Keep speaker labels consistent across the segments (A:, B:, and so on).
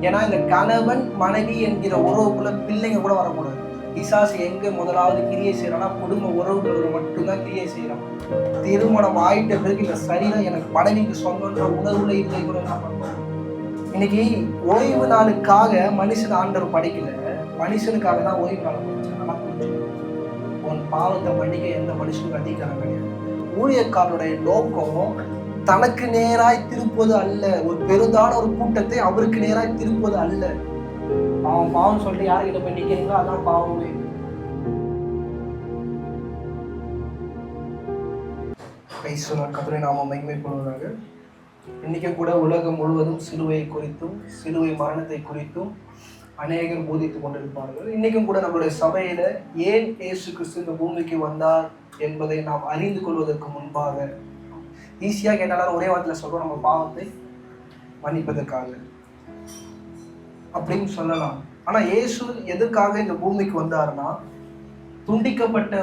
A: ஏன்னா இந்த கணவன் மனைவி என்கிற உறவுக்குள்ள பிள்ளைங்க கூட வரக்கூடாது. பிசாசு எங்க முதலாவது கிரியை செய்யறான்னா குடும்ப உறவுகள் மட்டும்தான் கிரியை செய்யறான். திருமணம் ஆயிட்ட பிறகு இந்த சரீரம் எனக்கு மனைவிக்கு சொந்தன்ற உணர்வுல இல்லை கூட என்ன பண்ணுவோம். இன்னைக்கு ஓய்வு நாளுக்காக மனுஷன் ஆண்டவர் படைக்கல, மனுஷனுக்காக தான் ஓய்வு நாள் முடிச்சாங்க. உன் பாவத்தை மன்னிக்க எந்த மனுஷனுக்கு அதிகாரம் கிடையாது. ஊழியக்காரனுடைய நோக்கம் தனக்கு நேராய் திருப்பது அல்ல, ஒரு பெருதான ஒரு கூட்டத்தை அவருக்கு நேராய் திருப்பது அல்ல. அவன் பாவம் சொல்லிட்டு யார்கிட்ட போய் நிக்கிறீங்களோ அதான் பாவமே. கர்த்தருடைய நாமம் மகிமைப்படுவதாக. இன்னைக்கும் கூட உலகம் முழுவதும் சிலுவை குறித்தும் சிலுவை மரணத்தை குறித்தும் அநேகர் போதித்துக் கொண்டிருப்பார்கள். இன்னைக்கும் கூட நம்மளுடைய சபையில ஏன் இயேசு கிறிஸ்து இந்த பூமிக்கு வந்தார் என்பதை நாம் அறிந்து கொள்வதற்கு முன்பாக ஈஸியா கேட்டாலும் ஒரே வார்த்தையில சொல்றோம், நம்ம பாவத்தை மன்னிப்பதற்காக அப்படின்னு சொல்லலாம். ஆனா இயேசு எதுக்காக இந்த பூமிக்கு வந்தாருன்னா, துண்டிக்கப்பட்ட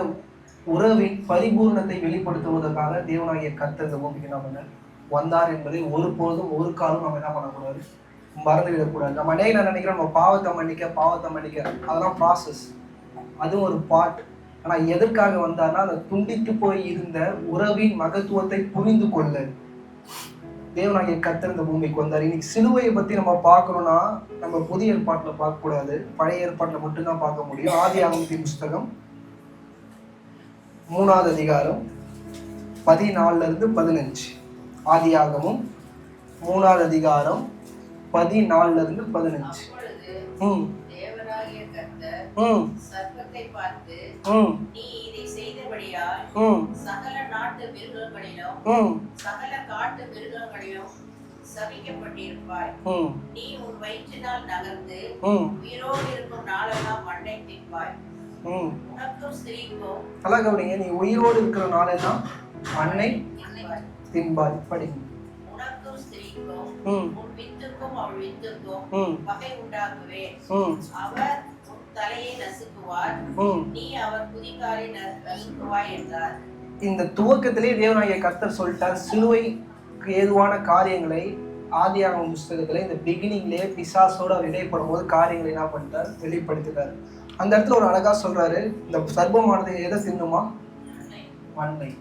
A: உறவின் பரிபூர்ணத்தை வெளிப்படுத்துவதற்காக தேவனாகிய கர்த்தர் இந்த பூமிக்கு என்ன பண்ண வந்தார் என்பதை ஒருபோதும் ஒரு காலம் நம்ம என்ன பண்ணக்கூடாது, மறந்துவிடக்கூடாது. நம்ம அநேக நினைக்கிறோம் நம்ம பாவத்தை மன்னிக்க அதெல்லாம் ப்ராசஸ், அதுவும் ஒரு பார்ட். ஆனா எதற்காக வந்தார்னா, அதை துண்டித்து போய் இருந்த உறவின் மகத்துவத்தை புரிந்து கொள்ள தேவனாகிய கர்த்தர் இந்த பூமிக்கு வந்தார். இன்னைக்கு சிலுவையை பத்தி நம்ம பார்க்கணும்னா நம்ம புதிய ஏற்பாட்டில் பார்க்க கூடாது, பழைய ஏற்பாட்டில் மட்டும்தான் பார்க்க முடியும். ஆதியாகமத்தின் புஸ்தகம் 3வது அதிகாரம் 14-15. ஆதியாகமம் 3வது அதிகாரம் 14-15.
B: சர்ப்பத்தை பார்த்து, நீ இதை செய்தபடியால் சகல நாட்டு மிருகங்களிலும் சகல காட்டு மிருகங்களிலும் சபிக்கப்பட்டிருப்பாய். நீ உன் வயிற்றினால் நகர்ந்து உயிரோடு இருக்கும் நாளெல்லாம் மண்ணை தின்பாய். உனக்கும் ஸ்திரீக்கும்
A: நல்லா கவனிங்க, நீ உயிரோடு இருக்கிற நாளெல்லாம் மண்ணை தின்பாய். படிங்க.
B: உனக்கும் ஸ்திரீக்கும் உன் வித்துக்கும் அவள் வித்துக்கும் பகை உண்டாக்குவேன். அவர் தலையை நசுக்குவார், நீ அவர் குதிகாலை நசுக்குவாய் என்றார்.
A: இந்த துவக்கத்திலே தேவனாகிய கர்த்தர் சொல்லிட்டார், சிலுவைக்கு ஏதுவான காரியங்களை ஆதியாகம புஸ்தகத்துல இந்த பிகினிங்லேயே பிசாசோட அவர் இடைப்படும் போது காரியங்களை என்ன பண்ணிட்டார், வெளிப்படுத்திட்டார். அந்த இடத்துல ஒரு அழகா சொல்றாரு, இந்த சர்ப்பமானது எதை தின்னுமா? மண்ணை.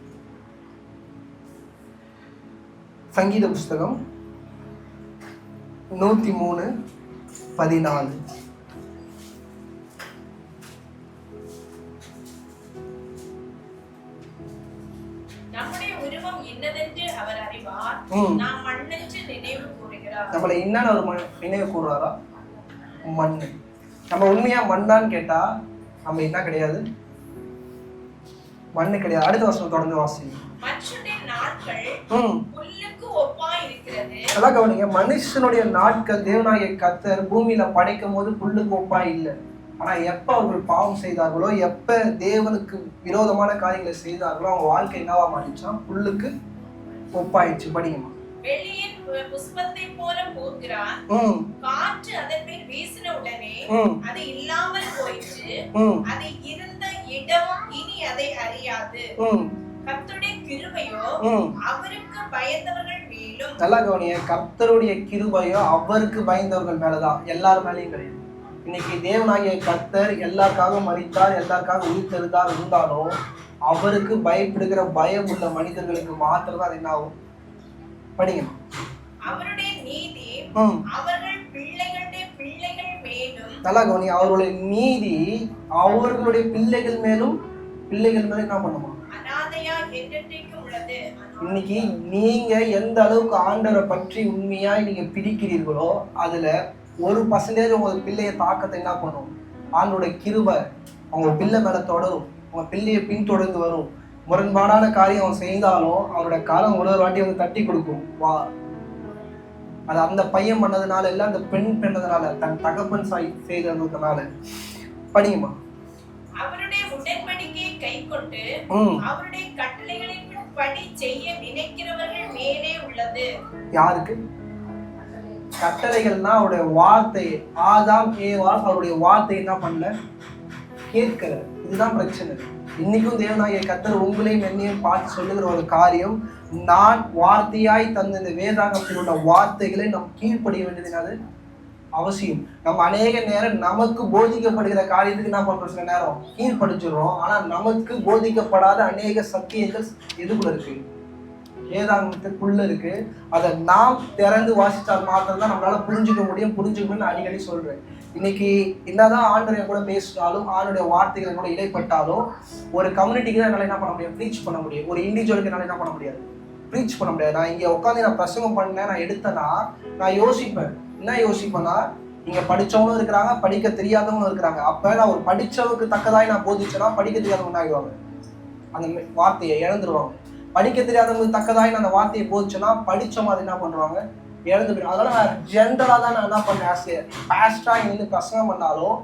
A: சங்கீத புஸ்தகம் 103:14. நம்மளை என்னன்னு அவர் நினைவு கூறுறாரா? மண்ணு. நம்ம உண்மையா மண்ணான்னு கேட்டா நம்ம என்ன கிடையாது, மண்ணு கிடையாது. அடுத்த வருஷம் தொடர்ந்து வாசி. அதான் கவனிங்க, மனுஷனுடைய நாட்கள் தேவனாகிய கர்த்தர் பூமியில படைக்கும் போது புல்லுக்கு ஒப்பா இல்லை. ஆனா எப்ப அவர்கள் பாவம் செய்தார்களோ, எப்ப தேவனுக்கு விரோதமான காரியங்களை செய்தார்களோ, அவங்க வாழ்க்கை என்னவா மாறிச்சான்? புல்லுக்கு ஒப்பாயிடுச்சு. படிங்கம்மா.
B: வெளியின் புஷ்பத்தை போல போகிறான், காற்று அதன் மேல் வீசின உடனே அது இல்லாமல் போயிற்று, அது இருந்த இடம் இனி அதை அறியாது. கர்த்தருடைய கிருபையோ அவருக்கு பயந்தவர்கள் மேலும்.
A: நல்லா கவனிங்க, கர்த்தருடைய கிருபையோ அவருக்கு பயந்தவர்கள் மேலதான், எல்லார் மேலேயும் கிடையாது. இன்னைக்கு தேவனாகிய கர்த்தர் எல்லாருக்காக மரித்தார், எல்லாருக்காக உயிர்த்தெழுந்தார் இருந்தாலும் அவருக்கு பயப்படுகிற பயம் உள்ள மனிதர்களுக்கு மாத்திரம் தான் அது என்ன ஆகும். படிங்க.
B: அவருடைய நீதி அவர்கள் பிள்ளைகளுடைய பிள்ளைகள் மேலும்.
A: நல்லா கவனி, அவருடைய நீதி அவர்களுடைய பிள்ளைகள் மேலும் என்ன பண்ணுமா?
B: அநாதையா என்றென்றைக்கும் உள்ளது.
A: இன்னைக்கு நீங்க எந்த அளவுக்கு ஆண்டவரை பற்றி உண்மையா நீங்க பிடிக்கிறீர்களோ அதுல 1% உங்க பிள்ளைய தாக்கத்தை என்ன பண்ணும்? ஆண்டோடைய கிருபை அவங்க பிள்ளை மேல தொடரும், உங்க பிள்ளைய பின்தொடர்ந்து வரும். முரண்பாடான காரியம் அவன் செய்தாலும் அவரோட காலம் ஒரு வாட்டி வந்து தட்டி கொடுக்கும். வா, அது அந்த பையன் பண்ணதுனால இல்ல, அந்த பெண் பண்ணதுனால, தன் தகப்பன் செய்ததுனால. படிங்கம்மா.
B: அவருடைய உடன்படிக்கையை கைக்கொண்டு அவருடைய கட்டளைகளின்படி செய்ய நினைக்கிறவர்கள் மேலே உள்ளது.
A: யாருக்கு கட்டளைகள்னா? அவருடைய வார்த்தை. ஆதாம் ஏவாள் அவருடைய வார்த்தை என்ன பண்ணல, கேட்கல. இதுதான் பிரச்சனை. இன்னைக்கும் தேவனாகிய கர்த்தர் உங்களையும் என்னையும் பார்த்து சொல்லுகிற ஒரு காரியம், நான் வார்த்தையாய் தந்த இந்த வேதாகமத்தில் உள்ள வார்த்தைகளை நாம் கீழ்ப்படிய வேண்டியது அவசியம். நம்ம அநேக நேரம் நமக்கு போதிக்கப்படுகிற காரியத்துக்கு என்ன பண்றோம், சில நேரம் கீழ்படிச்சிடுறோம். ஆனா நமக்கு போதிக்கப்படாத அநேக சத்தியங்கள் எதுக்குள்ள இருக்கு, வேதாகமத்துக்குள்ள இருக்கு. அதை நாம் திறந்து வாசித்தால் மாத்திரம் தான் நம்மளால புரிஞ்சுக்க முடியும்னு அடிக்கடி சொல்றேன். இன்னைக்கு என்னதான் ஆண்டவரை கூட பேசினாலும், ஆண்டுடைய வார்த்தைகளை கூட இடைப்பட்டாலும், ஒரு கம்யூனிட்டிக்கு தான் என்னால என்ன பண்ண முடியும், ப்ரீச் பண்ண முடியும். ஒரு இண்டிவிஜுவலுக்கு என்னால என்ன பண்ண முடியாது, ப்ரீச் பண்ண முடியாது. நான் இங்க உட்காந்து நான் பிரசங்கம் பண்ணேன், நான் எடுத்தேன்னா நான் யோசிப்பேன். என்ன யோசிப்பேன்னா, இங்க படிச்சவங்களும் இருக்கிறாங்க, படிக்க தெரியாதவங்களும் இருக்கிறாங்க. அப்ப நான் ஒரு படிச்சவனுக்கு தக்கதாய் நான் போதிச்சேன்னா படிக்க தெரியாதவங்க ஆகிடுவாங்க, அந்த வார்த்தையை இழந்துருவாங்க. படிக்க தெரியாதவங்களுக்கு தக்கதாய் நான் அந்த வார்த்தையை போதிச்சேன்னா படிச்ச மாதிரி என்ன பண்ணுவாங்க, இழந்து போயிடும். அதனால நான் ஜென்ரலா தான் நான் என்ன பண்ணேன், பாஸ்டா இருந்து பிரசங்கம் பண்ணாலும்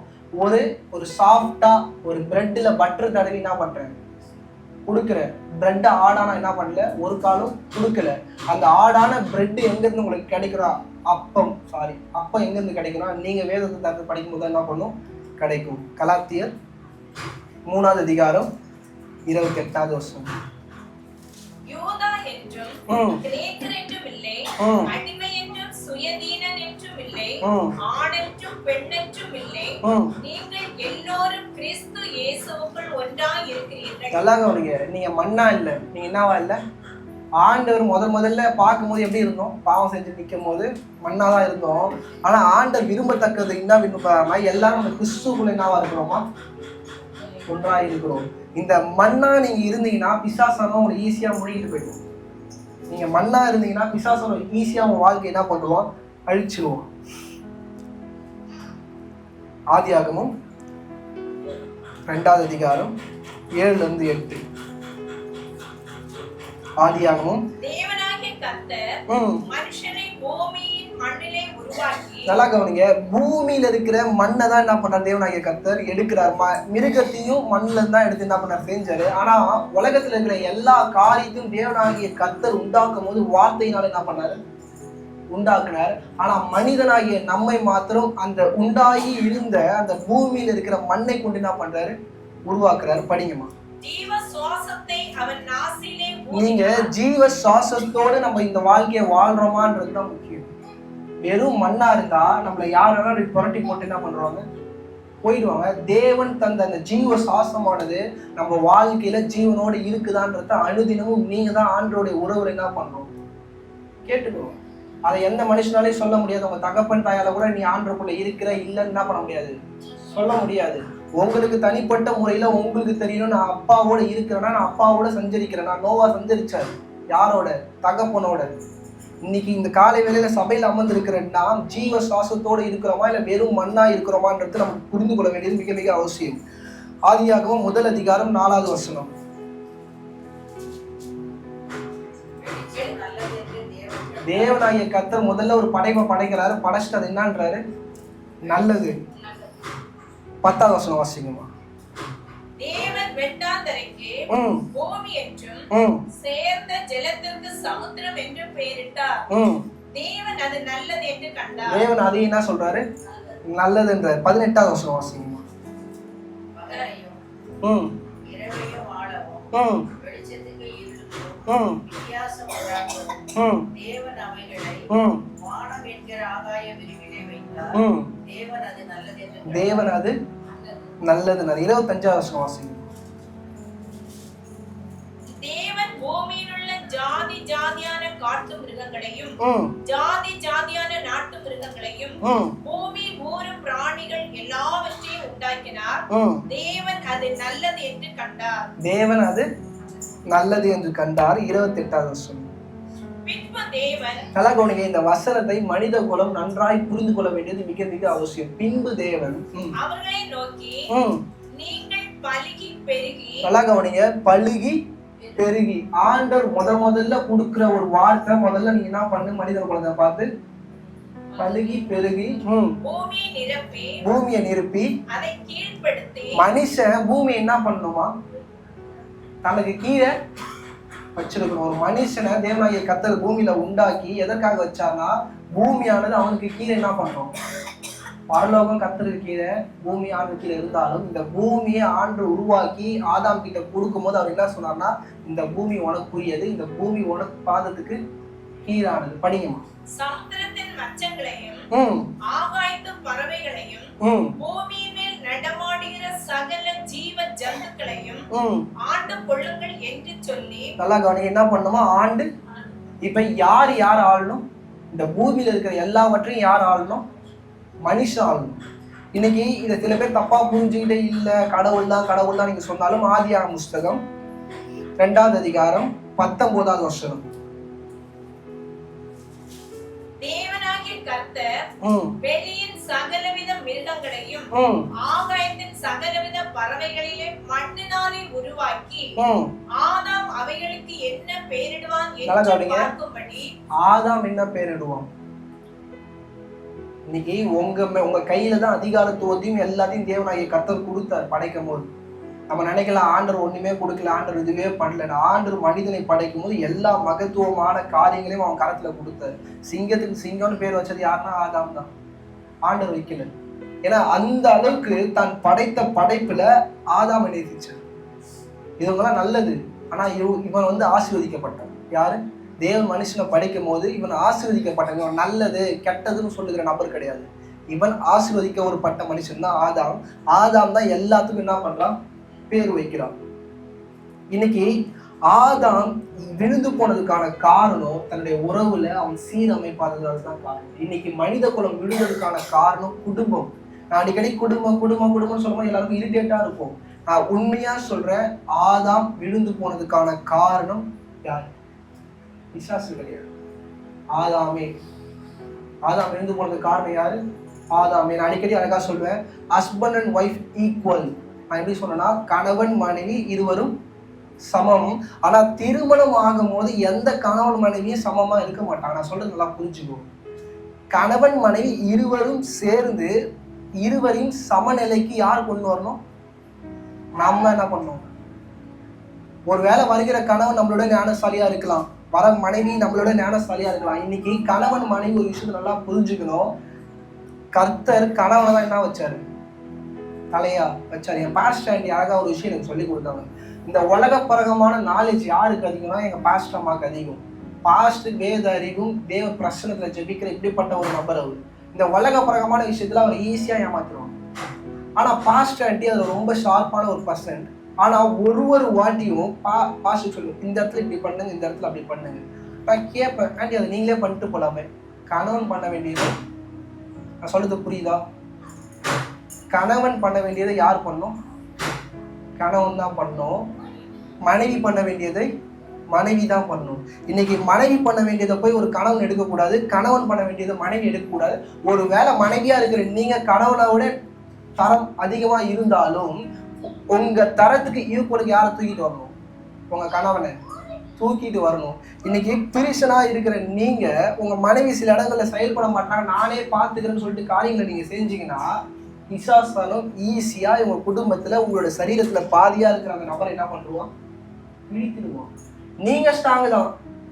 A: ஒரு சாஃப்டா ஒரு பிரெட்ல பட்டர் தடவி என்ன பண்றேன், கொடுக்குறேன். பிரெட்டை ஆடானா என்ன பண்ணல, ஒரு காலம் கொடுக்கல. அந்த ஆடான பிரெட் எங்கிருந்து உங்களுக்கு கிடைக்கிறா, அப்பம் எங்கிருந்து கிடைக்கிறா, நீங்க வேதத்தை தந்து படிக்கும்போது என்ன பண்ணும், கிடைக்கும். கலாத்தியர் 3ஆம் அதிகாரம் 28வது வசனம்.
B: யூதா என்றும் கிரேக்கர் என்றும் இல்லை, அடிமை என்றும் சுயதீனன் என்றும் இல்லை, ஆண் என்றும் பெண் என்றும் இல்லை, நீங்கள் எல்லோரும் கிறிஸ்து இயேசுவுக்குள் ஒன்றாய் இருக்கிறீர்கள். நல்லா கவனிங்க, நீங்க மண்ணா இல்ல, நீங்க என்னவா இல்ல, ஆண்டவர் முதல்ல பார்க்கும்போது எப்படி இருந்தோம், பாவம் செஞ்சு நிற்கும் போது மண்ணாதான் இருந்தோம். ஆனா ஆண்டவர் விரும்பத்தக்கது என்ன விரும்புறாருன்னா, எல்லாரும் நம்ம கிறிஸ்துக்குள்ள என்னவா இருக்கிறோமா, ஒன்றாய் இருக்கிறோம். இந்த மண்ணா நீங்க இருந்தீங்கன்னா பிசாசான உங்களுக்கு ஈஸியா முடிக்கிட்டு போயிடும். நீங்க மண்ணா இருந்தீங்கன்னா பிசாசான ஈஸியா உங்க வாழ்க்கை என்ன பண்ணுவோம், அழிச்சிருவோம். ஆதியாகமம் 2ஆம் அதிகாரம் 7லிருந்து 8. ஆதியாகமம். தேவனாகிய கர்த்தர் மனுஷனை பூமியின் மண்ணிலே உருவாக்கி, நல்லா கவனிங்க, பூமியில இருக்கிற மண்ணை தான் என்ன பண்றார் தேவனாகிய கர்த்தர் எடுக்கிறார். மிருகத்தையும் மண்ணில தான் எடுத்து என்ன பண்ணார், செஞ்சாரு. ஆனா உலகத்துல இருக்கிற எல்லா காரியத்தையும் தேவனாகிய கர்த்தர் உண்டாக்கும் போது வார்த்தையினால என்ன பண்ணாரு, உண்டாக்குனார். ஆனா மனிதனாகிய நம்மை மாத்திரம் அந்த உண்டாகி இருந்த அந்த பூமியில இருக்கிற மண்ணை கொண்டு என்ன பண்றாரு, உருவாக்குறாரு. படிங்கம்மா. நீங்க ஜீவ சுவாசத்தோடு நம்ம இந்த வாழ்க்கையை வாழ்றோமான்றதுதான் முக்கியம். வெறும் மண்ணா இருந்தா நம்மள யாரெல்லாம் புரட்டி போட்டு என்ன பண்றாங்க, போயிடுவாங்க. தேவன் தந்த அந்த ஜீவ சுவாசமானது நம்ம வாழ்க்கையில ஜீவனோடு இருக்குதான்றத அனுதினமும் நீங்க தான் ஆண்டோடைய உறவுல என்ன பண்றோம், கேட்டுக்கணும். அதை எந்த மனுஷனாலையும் சொல்ல முடியாது. உங்க தகப்பன் தாயால கூட நீ ஆண்டருக்குள்ள இருக்கிற இல்லைன்னு என்ன பண்ண முடியாது, சொல்ல முடியாது. உங்களுக்கு தனிப்பட்ட முறையில உங்களுக்கு தெரியணும், நான் அப்பாவோட இருக்கிறேன்னா, நான் அப்பாவோட சஞ்சரிக்கிறேன். நான் நோவா சஞ்சரிச்சாரு யாரோட, தகப்பனோட. இன்னைக்கு இந்த காலை வேளையில சபையில அமர்ந்திருக்கிற நாம் ஜீவ சுவாசத்தோடு இருக்கிறோமா இல்ல வெறும் மண்ணா இருக்கிறோமான்றது நமக்கு புரிந்து கொள்ள வேண்டியது மிக மிக அவசியம். ஆதியாகமம் 1ஆம் அதிகாரம் 4வது வசனம். தேவனாகிய கர்த்தர் முதல்ல ஒரு படைப்பை படைக்கிறாரு, படைச்சிட்டு அது என்னன்றாரு, நல்லது. 10வது வசனம் வாசிங்கம்மா. தேவன் வெட்டாந்தரைக்கு பூமி என்றும் சேர்ந்த ஜலத்திற்கு சமுத்திரம் என்றும் பெயரிட்டார். தேவன் அது நல்லது என்று கண்டார். தேவன் அதை என்ன சொல்றாரு, நல்லதுன்றார். 18வது வசனம் வாசிங்கம்மா. இரவையும் ஆழமும் வெளிச்சத்துக்கு இருளுக்கும் வித்தியாசம் உண்டாகும். தேவன் அவைகளை வானம் என்கிற ஆகாய விரிவிலே வைத்தார். தேவன் அது நல்லது என்று, தேவன் அது நல்லது. 25வது வசனம் வாசிங்க. தேவன் பூமியில் உள்ள ஜாதி ஜாதியான காட்டு மிருகங்களையும் ஜாதி ஜாதியான நாட்டு மிருகங்களையும் பூமி ஊரும் பிராணிகள் எல்லாவற்றையும் உண்டாக்கினார். தேவன் அது நல்லது என்று கண்டார். தேவன் அது நல்லது என்று கண்டார். 28வது வசனம். பின்பு தேவன், நல்லா கவனிங்க, இந்த வசனத்தை மனித குலம் நன்றாய் புரிந்து கொள்ள வேண்டியது மிக மிக அவசியம். பின்பு தேவன் அவர்களை நோக்கி, நீங்கள் பலுகி பெருகி, நல்லா கவனிங்க, பலுகி பெருகி. ஆண்டவர் முதல்ல கொடுக்கிற ஒரு வார்த்தை, முதல்ல நீங்க என்ன பண்ணு, மனித குலத்தை பார்த்து பலுகி பெருகி பூமியை நிரப்பி அதை கீழ்ப்படுத்தி. மனுஷன் பூமியை என்ன பண்ணணுமா, தனக்கு கீழே வச்சிருக்கணும். ஒரு மனுஷனை தேவனாகிய கர்த்தர் பூமியில உண்டாக்கி எதற்காக வச்சார்னா, பூமியானது அவனுக்கு கீழே என்ன பண்றோம், பரலோகம் கர்த்தருக்கு கீழே, பூமி ஆண்டு கீழே இருந்தாலும் இந்த பூமியை ஆண்டு உருவாக்கி ஆதாம் கிட்ட கொடுக்கும் போது அவர் என்ன சொன்னார்னா, இந்த பூமி உனக்குரியது, இந்த பூமி உனக்கு பாதத்துக்கு கீழானது. படிங்கம்மா. சமுத்திரத்தின் ம்
C: ஆகாயத்து பறவைகளையும் பூமியின் மேல் நடமாடுகிற சகல ஜீவ ஜந்துக்களையும் ஆண்டு கொள்ளுங்கள் என்று சொல்லி.
B: நல்லா கவனிங்க, என்ன பண்ணுமா? ஆண்டு. இப்ப யார் யார் ஆளணும்? இந்த பூமியில இருக்கிற எல்லாவற்றையும் யார் ஆளணும்? மனுஷன் ஆளணும். இன்னைக்கு இதை சில பேர் தப்பா புரிஞ்சுக்கிட்டே இல்ல கடவுள் தான் நீங்க சொன்னாலும், ஆதியாகம புஸ்தகம் 2வது அதிகாரம் 19வது வசனம்.
C: தேவனாகிய கர்த்தர் வெளியின் சகலவித மிருகங்களையும் ஆகாயத்தின் சகலவித பறவைகளிலே மண்ணினாலே உருவாக்கி ஆதாம் அவைகளுக்கு என்ன பெயரிடுவான் என்று பார்க்கும்படி.
B: ஆதாம் என்ன பெயரிடுவான்? இன்னைக்கு உங்க கையில தான் அதிகாரத்துவத்தையும் எல்லாத்தையும் தேவனாகிய கர்த்தர் கொடுத்தார் படைக்கும் போது. நம்ம நினைக்கலாம் ஆண்டவர் ஒண்ணுமே கொடுக்கல, ஆண்டவர் இதுவே பண்ணல. ஆண்டவர் மனிதனை படைக்கும் போது எல்லா மகத்துவமான காரியங்களையும் அவன் கரத்துல கொடுத்தாரு. சிங்கத்துக்கு சிங்கம்னு பேர் வச்சது யாருன்னா ஆதாம் தான், ஆண்டவர் வைக்கல. ஏன்னா அந்த அளவுக்கு தான் படைத்த படைப்புல ஆதாம் நேசிச்சார். இவங்கெல்லாம் நல்லது. ஆனா இவன் வந்து ஆசீர்வதிக்கப்பட்டான். யாரு? தேவன் மனுஷனை படைக்கும் போது இவன் ஆசீர்வதிக்கப்பட்டான். இவன் நல்லது கெட்டதுன்னு சொல்லுகிற நபர் கிடையாது. இவன் ஆசீர்வதிக்க ஒரு பட்ட மனுஷன் தான் ஆதாம். ஆதாம் தான் எல்லாத்துக்கும் என்ன பண்றான்? பேர் வைக்கிறான். இன்னைக்கு ஆதாம் விழுந்து போனதுக்கான காரணம் தன்னுடைய உறவுல அவன் சீரமைப்பாததால் தான் காரணம். இன்னைக்கு மனித குலம் விழுந்ததுக்கான காரணம் குடும்பம். நான் அடிக்கடி குடும்பம் குடும்பம் குடும்பம் சொல்லும்போது எல்லாருக்கும் இரிட்டேட்டா இருக்கும். நான் உண்மையா சொல்றேன், ஆதாம் விழுந்து போனதுக்கான காரணம் யாரு? பிசாசு கிடையாது, ஆதாமே. ஆதாம் விழுந்து போனதுக்கு காரணம் யாரு? ஆதாமே. நான் அடிக்கடி அழகா சொல்வேன், ஹஸ்பண்ட் அண்ட் ஒய்ஃப் ஈக்குவல். நான் எப்படி சொன்னேன்னா, கணவன் மனைவி இருவரும் சமம். ஆனா திருமணம் ஆகும் போது எந்த கணவன் மனைவியும் சமமா இருக்க மாட்டாங்க. நான் சொல்றது நல்லா புரிஞ்சுக்கோ. கணவன் மனைவி இருவரும் சேர்ந்து இருவரையும் சமநிலைக்கு யார் கொண்டு வரணும்? நம்ம என்ன பண்ணணும்? ஒருவேளை வருகிற கணவன் நம்மளோட ஞானசாலியா இருக்கலாம், வர மனைவி நம்மளோட ஞானசாலியா இருக்கலாம். இன்னைக்கு கணவன் மனைவி ஒரு விஷயத்தை நல்லா புரிஞ்சுக்கணும். கர்த்தர் கணவனை தான் என்ன வச்சாரு? தலையா வச்சாரு. என் பாஸ்டர் ஆண்டி அழகா ஒரு விஷயம் எனக்கு சொல்லி கொடுத்தாங்க. இந்த உலகப்பரகமான நாலேஜ் யாருக்கு அதிகம்னா எங்க பாஸ்டர் அம்மாவுக்கு அதிகம். பாஸ்டர் வேத அறிவும் தேவ பிரசனத்துல ஜெபிக்கிற இப்படிப்பட்ட ஒரு நபர் அவர். இந்த உலகப்பரகமான விஷயத்துல அவர் ஈஸியா ஏமாத்துருவாங்க. ஆனா பாஸ்டர் ஆண்டி அது ரொம்ப ஷார்ப்பான ஒரு பர்சன். ஆனா ஒரு வாட்டியும் பாஸ்டர் சொல்லுவோம், இந்த இடத்துல இப்படி பண்ணுங்க, இந்த இடத்துல அப்படி பண்ணுங்க. நான் கேட்பேன், ஆண்டி அதை நீங்களே பண்ணிட்டு போலாமே. கணவன் பண்ண வேண்டியது, நான் சொல்றது புரியுதா? கணவன் பண்ண வேண்டியதை யார் பண்ணும்? கணவன் தான் பண்ணும். மனைவி பண்ண வேண்டியதை மனைவி தான் பண்ணும். இன்னைக்கு மனைவி பண்ண வேண்டியதை போய் ஒரு கணவன் எடுக்கக்கூடாது, கணவன் பண்ண வேண்டியதை மனைவி எடுக்கக்கூடாது. ஒரு வேளை மனைவியா இருக்கிற நீங்க கணவனோட தரம் அதிகமா இருந்தாலும் உங்க தரத்துக்கு ஈக்குவலுக்கு யாரை தூக்கிட்டு வரணும்? உங்க கணவனை தூக்கிட்டு வரணும். இன்னைக்கு புருஷனா இருக்கிற நீங்க உங்க மனைவி சில இடங்கள்ல செயல்பட மாட்டாங்க, நானே பார்த்துக்கிறேன்னு சொல்லிட்டு காரியங்களை நீங்க செஞ்சீங்கன்னா பிசாசாலும் ஈஸியா உங்க குடும்பத்துல உங்களோட சரீரத்துல பாதியா இருக்கிற அந்த நபரை என்ன பண்ணுவான்? இழுத்துடுவான். நீங்க ஸ்ட்ராங் தான்,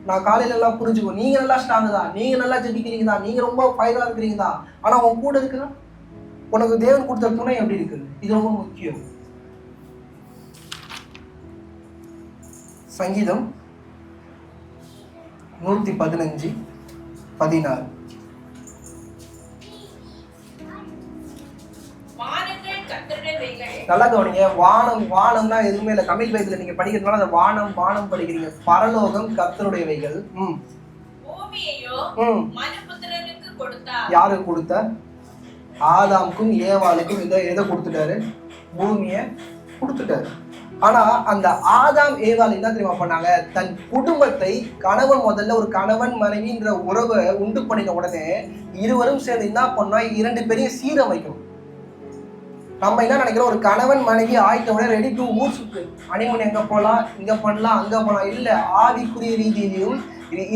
B: நான் காலையில எல்லாம் புரிஞ்சுக்குவோம். நீங்க நல்லா ஸ்ட்ராங் தான், நீங்க நல்லா ஜெபிக்கிறீங்க தான், நீங்க ரொம்ப ஃபயரா இருக்கிறீங்க தான். ஆனா உன் கூட இருக்குன்னா உனக்கு தேவன் கொடுத்த துணை எப்படி இருக்குது? இது ரொம்ப முக்கியம். சங்கீதம் 115:16. நல்லா கவனிங்க. வானம்னா எதுவுமே இல்லை. தமிழ் பைபிள்ல நீங்க படிக்கிறதுனால அந்த வானம் படிக்கிறீங்க. பரலோகம் கர்த்தருடையவைகள். யாரு கொடுத்த? ஆதாமுக்கும் ஏவாளுக்கும் எதை கொடுத்துட்டாரு? பூமியை கொடுத்துட்டாரு. ஆனா அந்த ஆதாம் ஏவாள் என்ன தெரியுமா பண்ணாங்க? தன் குடும்பத்தை, கணவன் முதல்ல ஒரு கணவன் மனைவின்ற உறவை உண்டு பண்ணின உடனே இருவரும் சேர்ந்து என்ன பண்ணா, 2 பேரையும் சீரமைக்கணும். நம்ம என்ன நினைக்கிறோம்? ஒரு கணவன் மனைவி ஆயிட்ட உடனே ரெடி டு ஊர் சுத்து, அனிமன் எங்க போலாம், இங்க பண்ணலாம், அங்க போலாம். இல்ல, ஆவிக்குரிய ரீதியிலையும்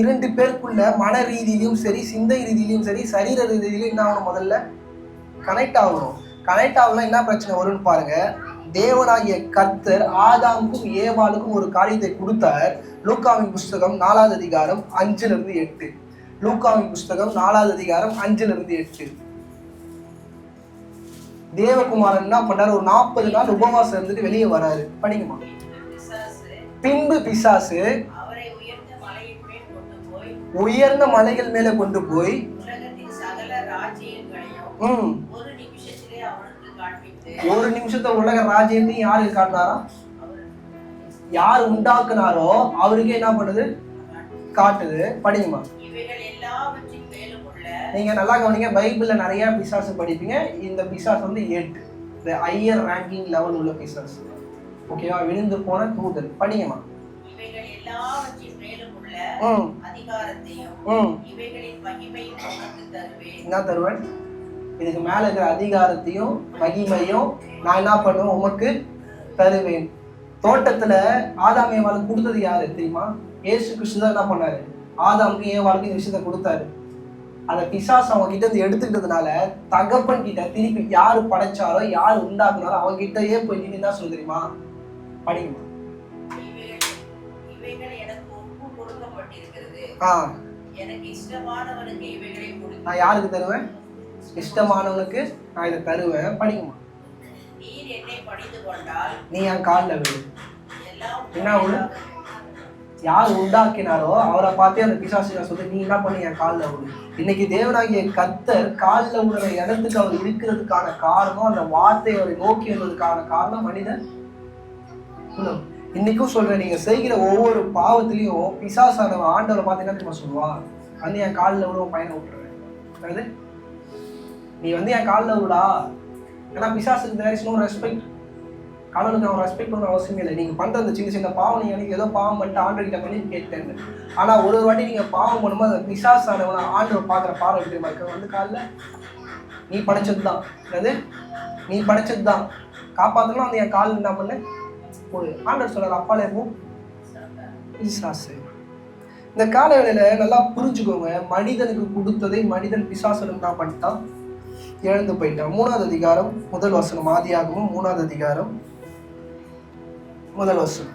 B: 2 பேருக்குள்ள மன ரீதியிலையும் சரி, சிந்தை ரீதியிலையும் சரி, சரீர ரீதியிலையும் என்ன ஆகணும்? முதல்ல கனெக்ட் ஆகணும். கனெக்ட் ஆகலாம். என்ன பிரச்சனை வரும்னு பாருங்க. தேவனாகிய கர்த்தர் ஆதாமுக்கும் ஏவாளுக்கும் ஒரு காரியத்தை கொடுத்தார். லூக்காவின் புஸ்தகம் 4வது அதிகாரம் 5-8. லூக்காவின் புஸ்தகம் 4வது அதிகாரம் 5-8. தேவகுமாரன் என்ன பண்றாரு? ஒரு 40 நாள் உபவாசம் இருந்துட்டு வெளியே வராரு. படிக்குமா? பின்பு பிசாசு உயர்ந்த மலைகள் மேல கொண்டு போய்
C: ஒரு நிமிஷத்திலே அவனுக்கு காண்பித்து
B: ஒரு நிமிஷத்தை உலக ராஜ்யத்தையும் யாருக்கு காட்டுறாரா? யார் உண்டாக்குனாரோ அவருக்கே என்ன பண்ணுது? காட்டுது. படிங்கம்மா.
C: இவைகள் எல்லாவற்றின் மேலும் உள்ள.
B: நீங்க நல்லா கவனிங்க, பைபிள்ல நிறைய பிசாசு படிப்பீங்க. இந்த பிசாசு வந்து 8 the higher ranking level உள்ள பிசாசு. ஓகேவா? விழுந்து போன தூதர். படிங்கம்மா.
C: இவைகள் எல்லாவற்றின் மேலும் உள்ள அதிகாரத்தையும் இவைகளின் மகிமையும் உனக்கு தருவேன்.
B: என்ன தருவேன்? இதுக்கு மேல இருக்கிற அதிகாரத்தையும் மகிமையும் நான் என்ன பண்ணுவேன்? உமக்கு தருவேன். தோட்டத்துல ஆதாம் ஏவாளுக்கு கொடுத்தது யாரு தெரியுமா? இயேசு கிறிஸ்து தான் என்ன பண்ணாரு? ஆதாமுக்கு ஏவாளுக்கு இந்த விஷயத்தை கொடுத்தாரு. அந்த பிசாசு அவங்க கிட்ட இருந்து எடுத்துக்கிட்டதுனால தகப்பன் கிட்ட திருப்பி யாரு படைச்சாரோ யாரு உண்டாக்குனாரோ அவங்க கிட்டயே போய் நீங்க என்ன சொல்ல தெரியுமா? படிக்குமா.
C: இவைகள் எனக்கு ஒப்பு கொடுக்கப்பட்டிருக்கிறது. எனக்கு இஷ்டமானவனுக்கு இவைகளை கொடுத்து. நான்
B: யாருக்கு தருவேன்? இஷ்டமானவனுக்கு நான் இதை தருவேன். படிக்குமா.
C: நீர் என்னை பணிந்து கொண்டால்
B: நீ என் காலில் விழு. என்ன விழு? யார் உண்டாக்கினாரோ அவரை பார்த்தே அந்த பிசாசு சொல்லி நீ என்ன பண்ணி என் காலில் விழு. இன்னைக்கு தேவனாகிய கர்த்தர் காலில் உள்ள இடத்துக்கு அவர் இருக்கிறதுக்கான காரணம், அந்த வார்த்தை அவரை நோக்கி வந்ததுக்கான காரணம் மனிதன். இன்னைக்கும் சொல்றேன், நீங்க செய்கிற ஒவ்வொரு பாவத்திலையும் பிசாசானவன் ஆண்டவரை பார்த்து என்ன தெரியுமா சொல்லுவான்? வந்து என் காலில் விட பையனை விட்டுறேன். நீ வந்து என் காலில் விடா. ஏன்னா பிசாசுக்கு there is no ரெஸ்பெக்ட். கடவுளுக்கு அவன் ரெஸ்பெக்ட் பண்ண அவசியம் இல்லை. நீங்க பண்ற அந்த சின்ன சின்ன பாவம், நீங்க எனக்கு ஏதோ பாவம் பண்ணிட்டு ஆண்டவர் கிட்ட பண்ணி கேட்டேன். ஆனா ஒரு வாட்டி நீங்க பாவம் பண்ணும்போது அந்த பிசாசானவனை ஆண்டவர் பார்க்குற பார்வை எப்படி இருக்க? வந்து காலில் நீ படைச்சதுதான், அதாவது நீ படைச்சதுதான் காப்பாத்தணும். அந்த என் காலில் என்ன பண்ண ஒரு ஆண்டவர் சொல்றாரு, அப்பால இருக்கும் பிசாசு. இந்த கால வேளையில நல்லா புரிஞ்சுக்கோங்க, மனிதனுக்கு கொடுத்ததை மனிதன் பிசாசுன்னு என்ன பண்ணிட்டான்? இழந்து போயிட்டான். 3வது அதிகாரம் 1 வசனம். ஆதியாகமம் 3வது அதிகாரம் 1 வசனம்.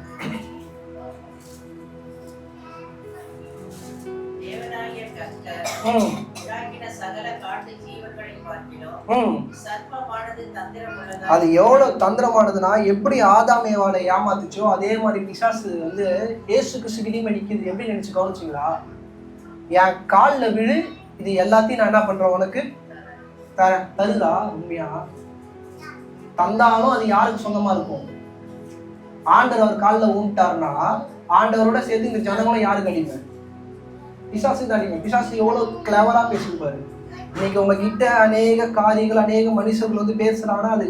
C: தேவனாகிய கர்த்தர் உண்டாக்கின சகல காட்டு ஜீவன்களை பார்க்கிறோம். சர்ப்பமானது தந்திரமுள்ளதா. அது எவ்வளவு தந்திரமானதுன்னா, எப்படி ஆதாம் ஏவாளை ஏமாத்துச்சோ அதே மாதிரி பிசாசு வந்து இயேசு கிறிஸ்து கிட்ட நிக்குது. எப்படி நினைச்சு கவனிச்சிங்களா? என் காலில் விழு, இது எல்லாத்தையும் நான் என்ன பண்றேன் உனக்கு தருதா? உண்மையா தந்தாலும் அது யாருக்கு சொந்தமா இருக்கும்? ஆண்டவர் அவர் காலில் ஊன்ட்டாருன்னா ஆண்டவரோட சேர்த்து இந்த ஜனங்களும் யாருக்கு அடிமை? பிசாசு தான் அடிமை. பிசாசு எவ்வளவு கிளவரா பேசிருப்பாரு. இன்னைக்கு உங்ககிட்ட அநேக காரியங்கள், அநேக மனுஷர்கள் வந்து பேசுறாங்கன்னா அது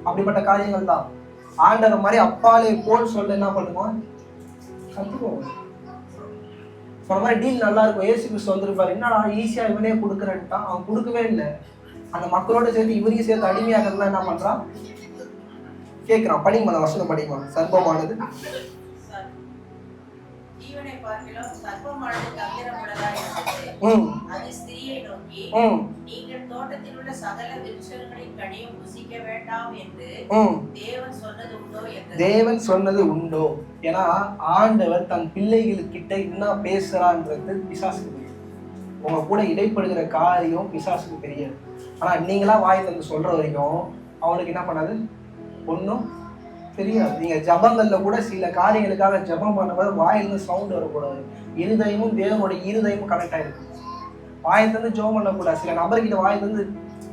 C: அப்படிப்பட்ட காரியங்கள் தான். ஆண்டவர் மாதிரி அப்பாலே போல் சொல்ல என்ன பண்ணுவோம்? கத்துக்குவோம். சொன்ன மாதிரி டீல் நல்லா இருக்கும். ஏசு கிறிஸ்து வந்துருப்பாரு, என்னடா ஈஸியா இவனே கொடுக்குறேன்ட்டான். அவன் கொடுக்கவே இல்லை. அந்த மக்களோட சேர்த்து இவரையும் சேர்த்து அடிமையாகிறதுலாம் என்ன பண்றான்? கேட்கிறான். படிங்க அந்த வசனம் படிங்க. சர்ப்பமானது ஜீவனை பார்க்கிறோம். சர்ப்பமானது தந்திரமுள்ளதா இருந்தது. அது ஸ்திரியை நோக்கி, நீங்கள் தோட்டத்தில் உள்ள சகல விருட்சங்களின் கனியும் புசிக்க வேண்டாம் என்று தேவன் சொன்னது உண்டோ என்றது. தேவன் சொன்னது உண்டோ?
B: ஏன்னா ஆண்டவர் தன் பிள்ளைகளுக்கிட்ட என்ன பேசுறான்றது பிசாசுக்கு தெரியும். உங்க கூட இடைப்படுகிற காரியம் பிசாசுக்கு தெரியாது. ஆனா நீங்களா வாய் தந்து சொல்ற வரைக்கும் அவனுக்கு என்ன பண்ணாது? ஒன்றும் தெரியாது. நீங்க ஜபங்கள்ல கூட சில காரியங்களுக்காக ஜபம் பண்ணும்போது வாயிலிருந்து சவுண்ட் வரக்கூடாது. இருதயமும் தேவனுடைய இருதயமும் கனெக்ட் ஆயிருக்கு. வாய் தந்து ஜெபம் பண்ணக்கூடாது. சில நபர்கிட்ட வாய் தந்து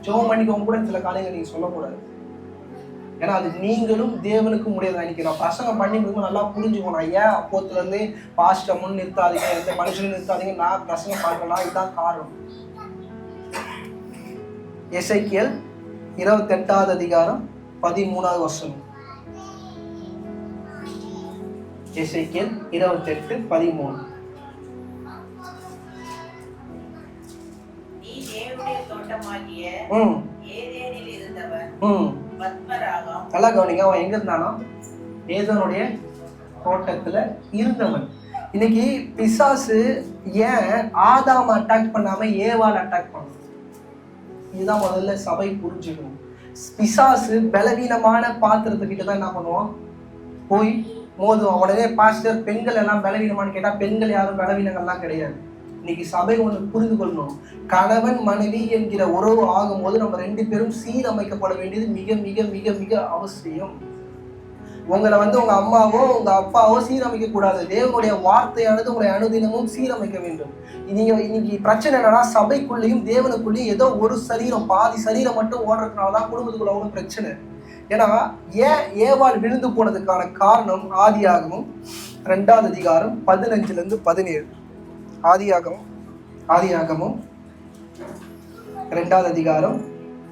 B: ஜெபம் பண்ணிக்கவங்க கூட சில காரியங்கள் நீங்க சொல்லக்கூடாது. ஏன்னா அது நீங்களும் தேவனுக்கும் முடியாது. அன்னைக்கு நான் பிரசங்கம் பண்ணி நல்லா புரிஞ்சுக்கணும். நான் ஏன் அப்போத்துல இருந்து பாஸ்டர் முன் நிறுத்தாதீங்க, எந்த மனுஷனும் நிறுத்தாதீங்க, நான் பிரசங்கம் பண்றேன்னா இதுதான் காரணம். எசேக்கியேல் 28வது அதிகாரம் 13வது வசனம். எசேக்கியேல் 28:13.
C: நீ தேவனுடைய தோட்டமாகிய ஏதேனில் இருந்தவன் பத்மராகம்.
B: நல்லா கவனிங்க, அவன் எங்க இருந்தானா? ஏதேனுடைய தோட்டத்துல இருந்தவன். இன்னைக்கு பிசாசு ஏன் ஆதாம் அட்டாக் பண்ணாம ஏவாள் அட்டாக் பண்ண? இதுதான் முதல்ல சபை புரிஞ்சுக்கணும். பிசாசு பலவீனமான பாத்திரத்துக்கிட்ட தான் என்ன பண்ணுவான்? போய் மோதுவான். உடனே பாஸ்டர் பெண்கள் எல்லாம் பலவீனமானு கேட்டா பெண்கள் யாரும் பலவீனங்கள்லாம் கிடையாது. இன்னைக்கு சபை ஒன்று புரிந்து கொள்ளணும். கணவன் மனைவி என்கிற உறவு ஆகும்போது நம்ம 2 பேரும் சீரமைக்கப்பட வேண்டியது மிக மிக மிக மிக அவசியம். உங்களை வந்து உங்க அம்மாவோ உங்க அப்பாவோ சீரமைக்க கூடாது. தேவனுடைய வார்த்தையானது உங்களை அனுதினமும் சீரமைக்க வேண்டும். நீங்க இன்னைக்கு பிரச்சனை என்னன்னா, சபைக்குள்ளேயும் தேவனுக்குள்ளேயும் ஏதோ ஒரு சரீரம், பாதி சரீரம் மட்டும் ஓடுறதுனாலதான் குடும்பத்துக்குள்ள அவ்வளவு பிரச்சனை. ஏன்னா ஏவாள் விழுந்து போனதுக்கான காரணம் ஆதியாகமம் 2ஆம் அதிகாரம் 15-17. ஆதியாகமம் 2ஆம் அதிகாரம்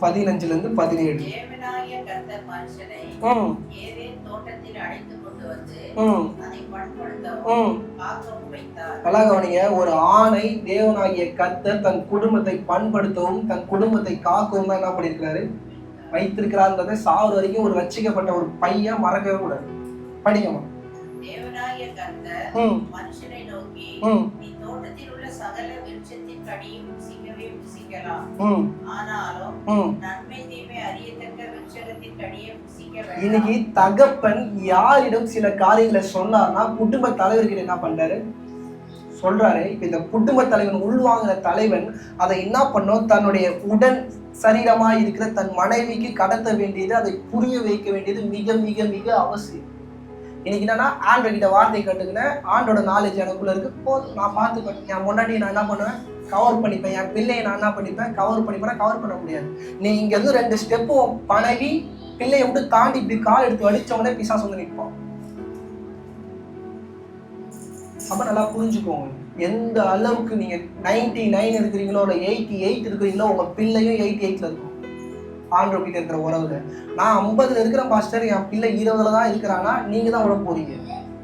B: 15-17.
C: தேவனாகிய கர்த்தர் மனுஷனை ஏதேன் தோட்டத்தில் அழைத்துக் கொண்டு வந்து அதை பண்படுத்தவும் காக்கவும் வைத்தார்.
B: நல்லா கவனிங்க, ஒரு ஆணை தேவனாகிய கர்த்தர் தன் குடும்பத்தை பண்படுத்தவும் தன் குடும்பத்தை காக்கவும் தான் என்ன பண்ணியிருக்கிறாரு, வைத்திருக்கிறார்ன்றதை சாவர வரைக்கும் ஒரு ரட்சிக்கப்பட்ட ஒரு பையன் மறக்கவே கூடாது. படிக்கமா.
C: தேவனாகிய கர்த்தர் மனுஷனை நோக்கி, நீ தோட்டத்தில் உள்ள சகல விருட்சத்தின் கனியும் புசிக்கவே புசிக்கலாம், ஆனாலும் நன்மை தீமை அறியத்தக்க விருட்சத்தின் கனியை புசிக்க வேண்டாம். இன்னைக்கு
B: தகப்பன் யாரிடம் சில காரியங்களை சொன்னார்னா குடும்ப தலைவர்கிட்ட என்ன பண்றாரு சொல்றாரு. இப்ப இந்த குடும்ப தலைவன் உள்வாங்கின தலைவன் அதை என்ன பண்ணோம், தன்னுடைய உடன் சரீரமா இருக்கிற தன் மனைவிக்கு கடத்த வேண்டியது, அதை புரிய வைக்க வேண்டியது மிக மிக மிக அவசியம். இன்னைக்கு என்னன்னா, ஆண்டோட வார்த்தை கட்டுக்கினேன், ஆண்டோட நாலேஜ் எனக்குள்ள இருக்கு, போதும் நான் பார்த்துப்பேன். என் முன்னாடி நான் என்ன பண்ணுவேன், கவர் பண்ணிப்பேன். என் பிள்ளையை நான் என்ன பண்ணிப்பேன், கவர் பண்ண முடியாது. நீ இங்க இருந்து 2 ஸ்டெப்பும் பழகி பிள்ளையை விட்டு தாண்டி இப்படி கால் எடுத்து அடிச்சவனே பிசாசு வந்து நிற்பான். அப்ப நல்லா புரிஞ்சுக்கோங்க, எந்த அளவுக்கு நீங்க 99 இருக்கிறீங்களோ இல்ல 88 இருக்கிறீங்களோ, உங்க பிள்ளையும் 88ல இருக்கும். ஆண்டவர் கிட்ட இருக்கிற உறவுல நான் 50ல இருக்கிற பாஸ்டர், என் பிள்ளை 20ல தான் இருக்கிறான்னா நீங்க தான் உள்ள போறீங்க.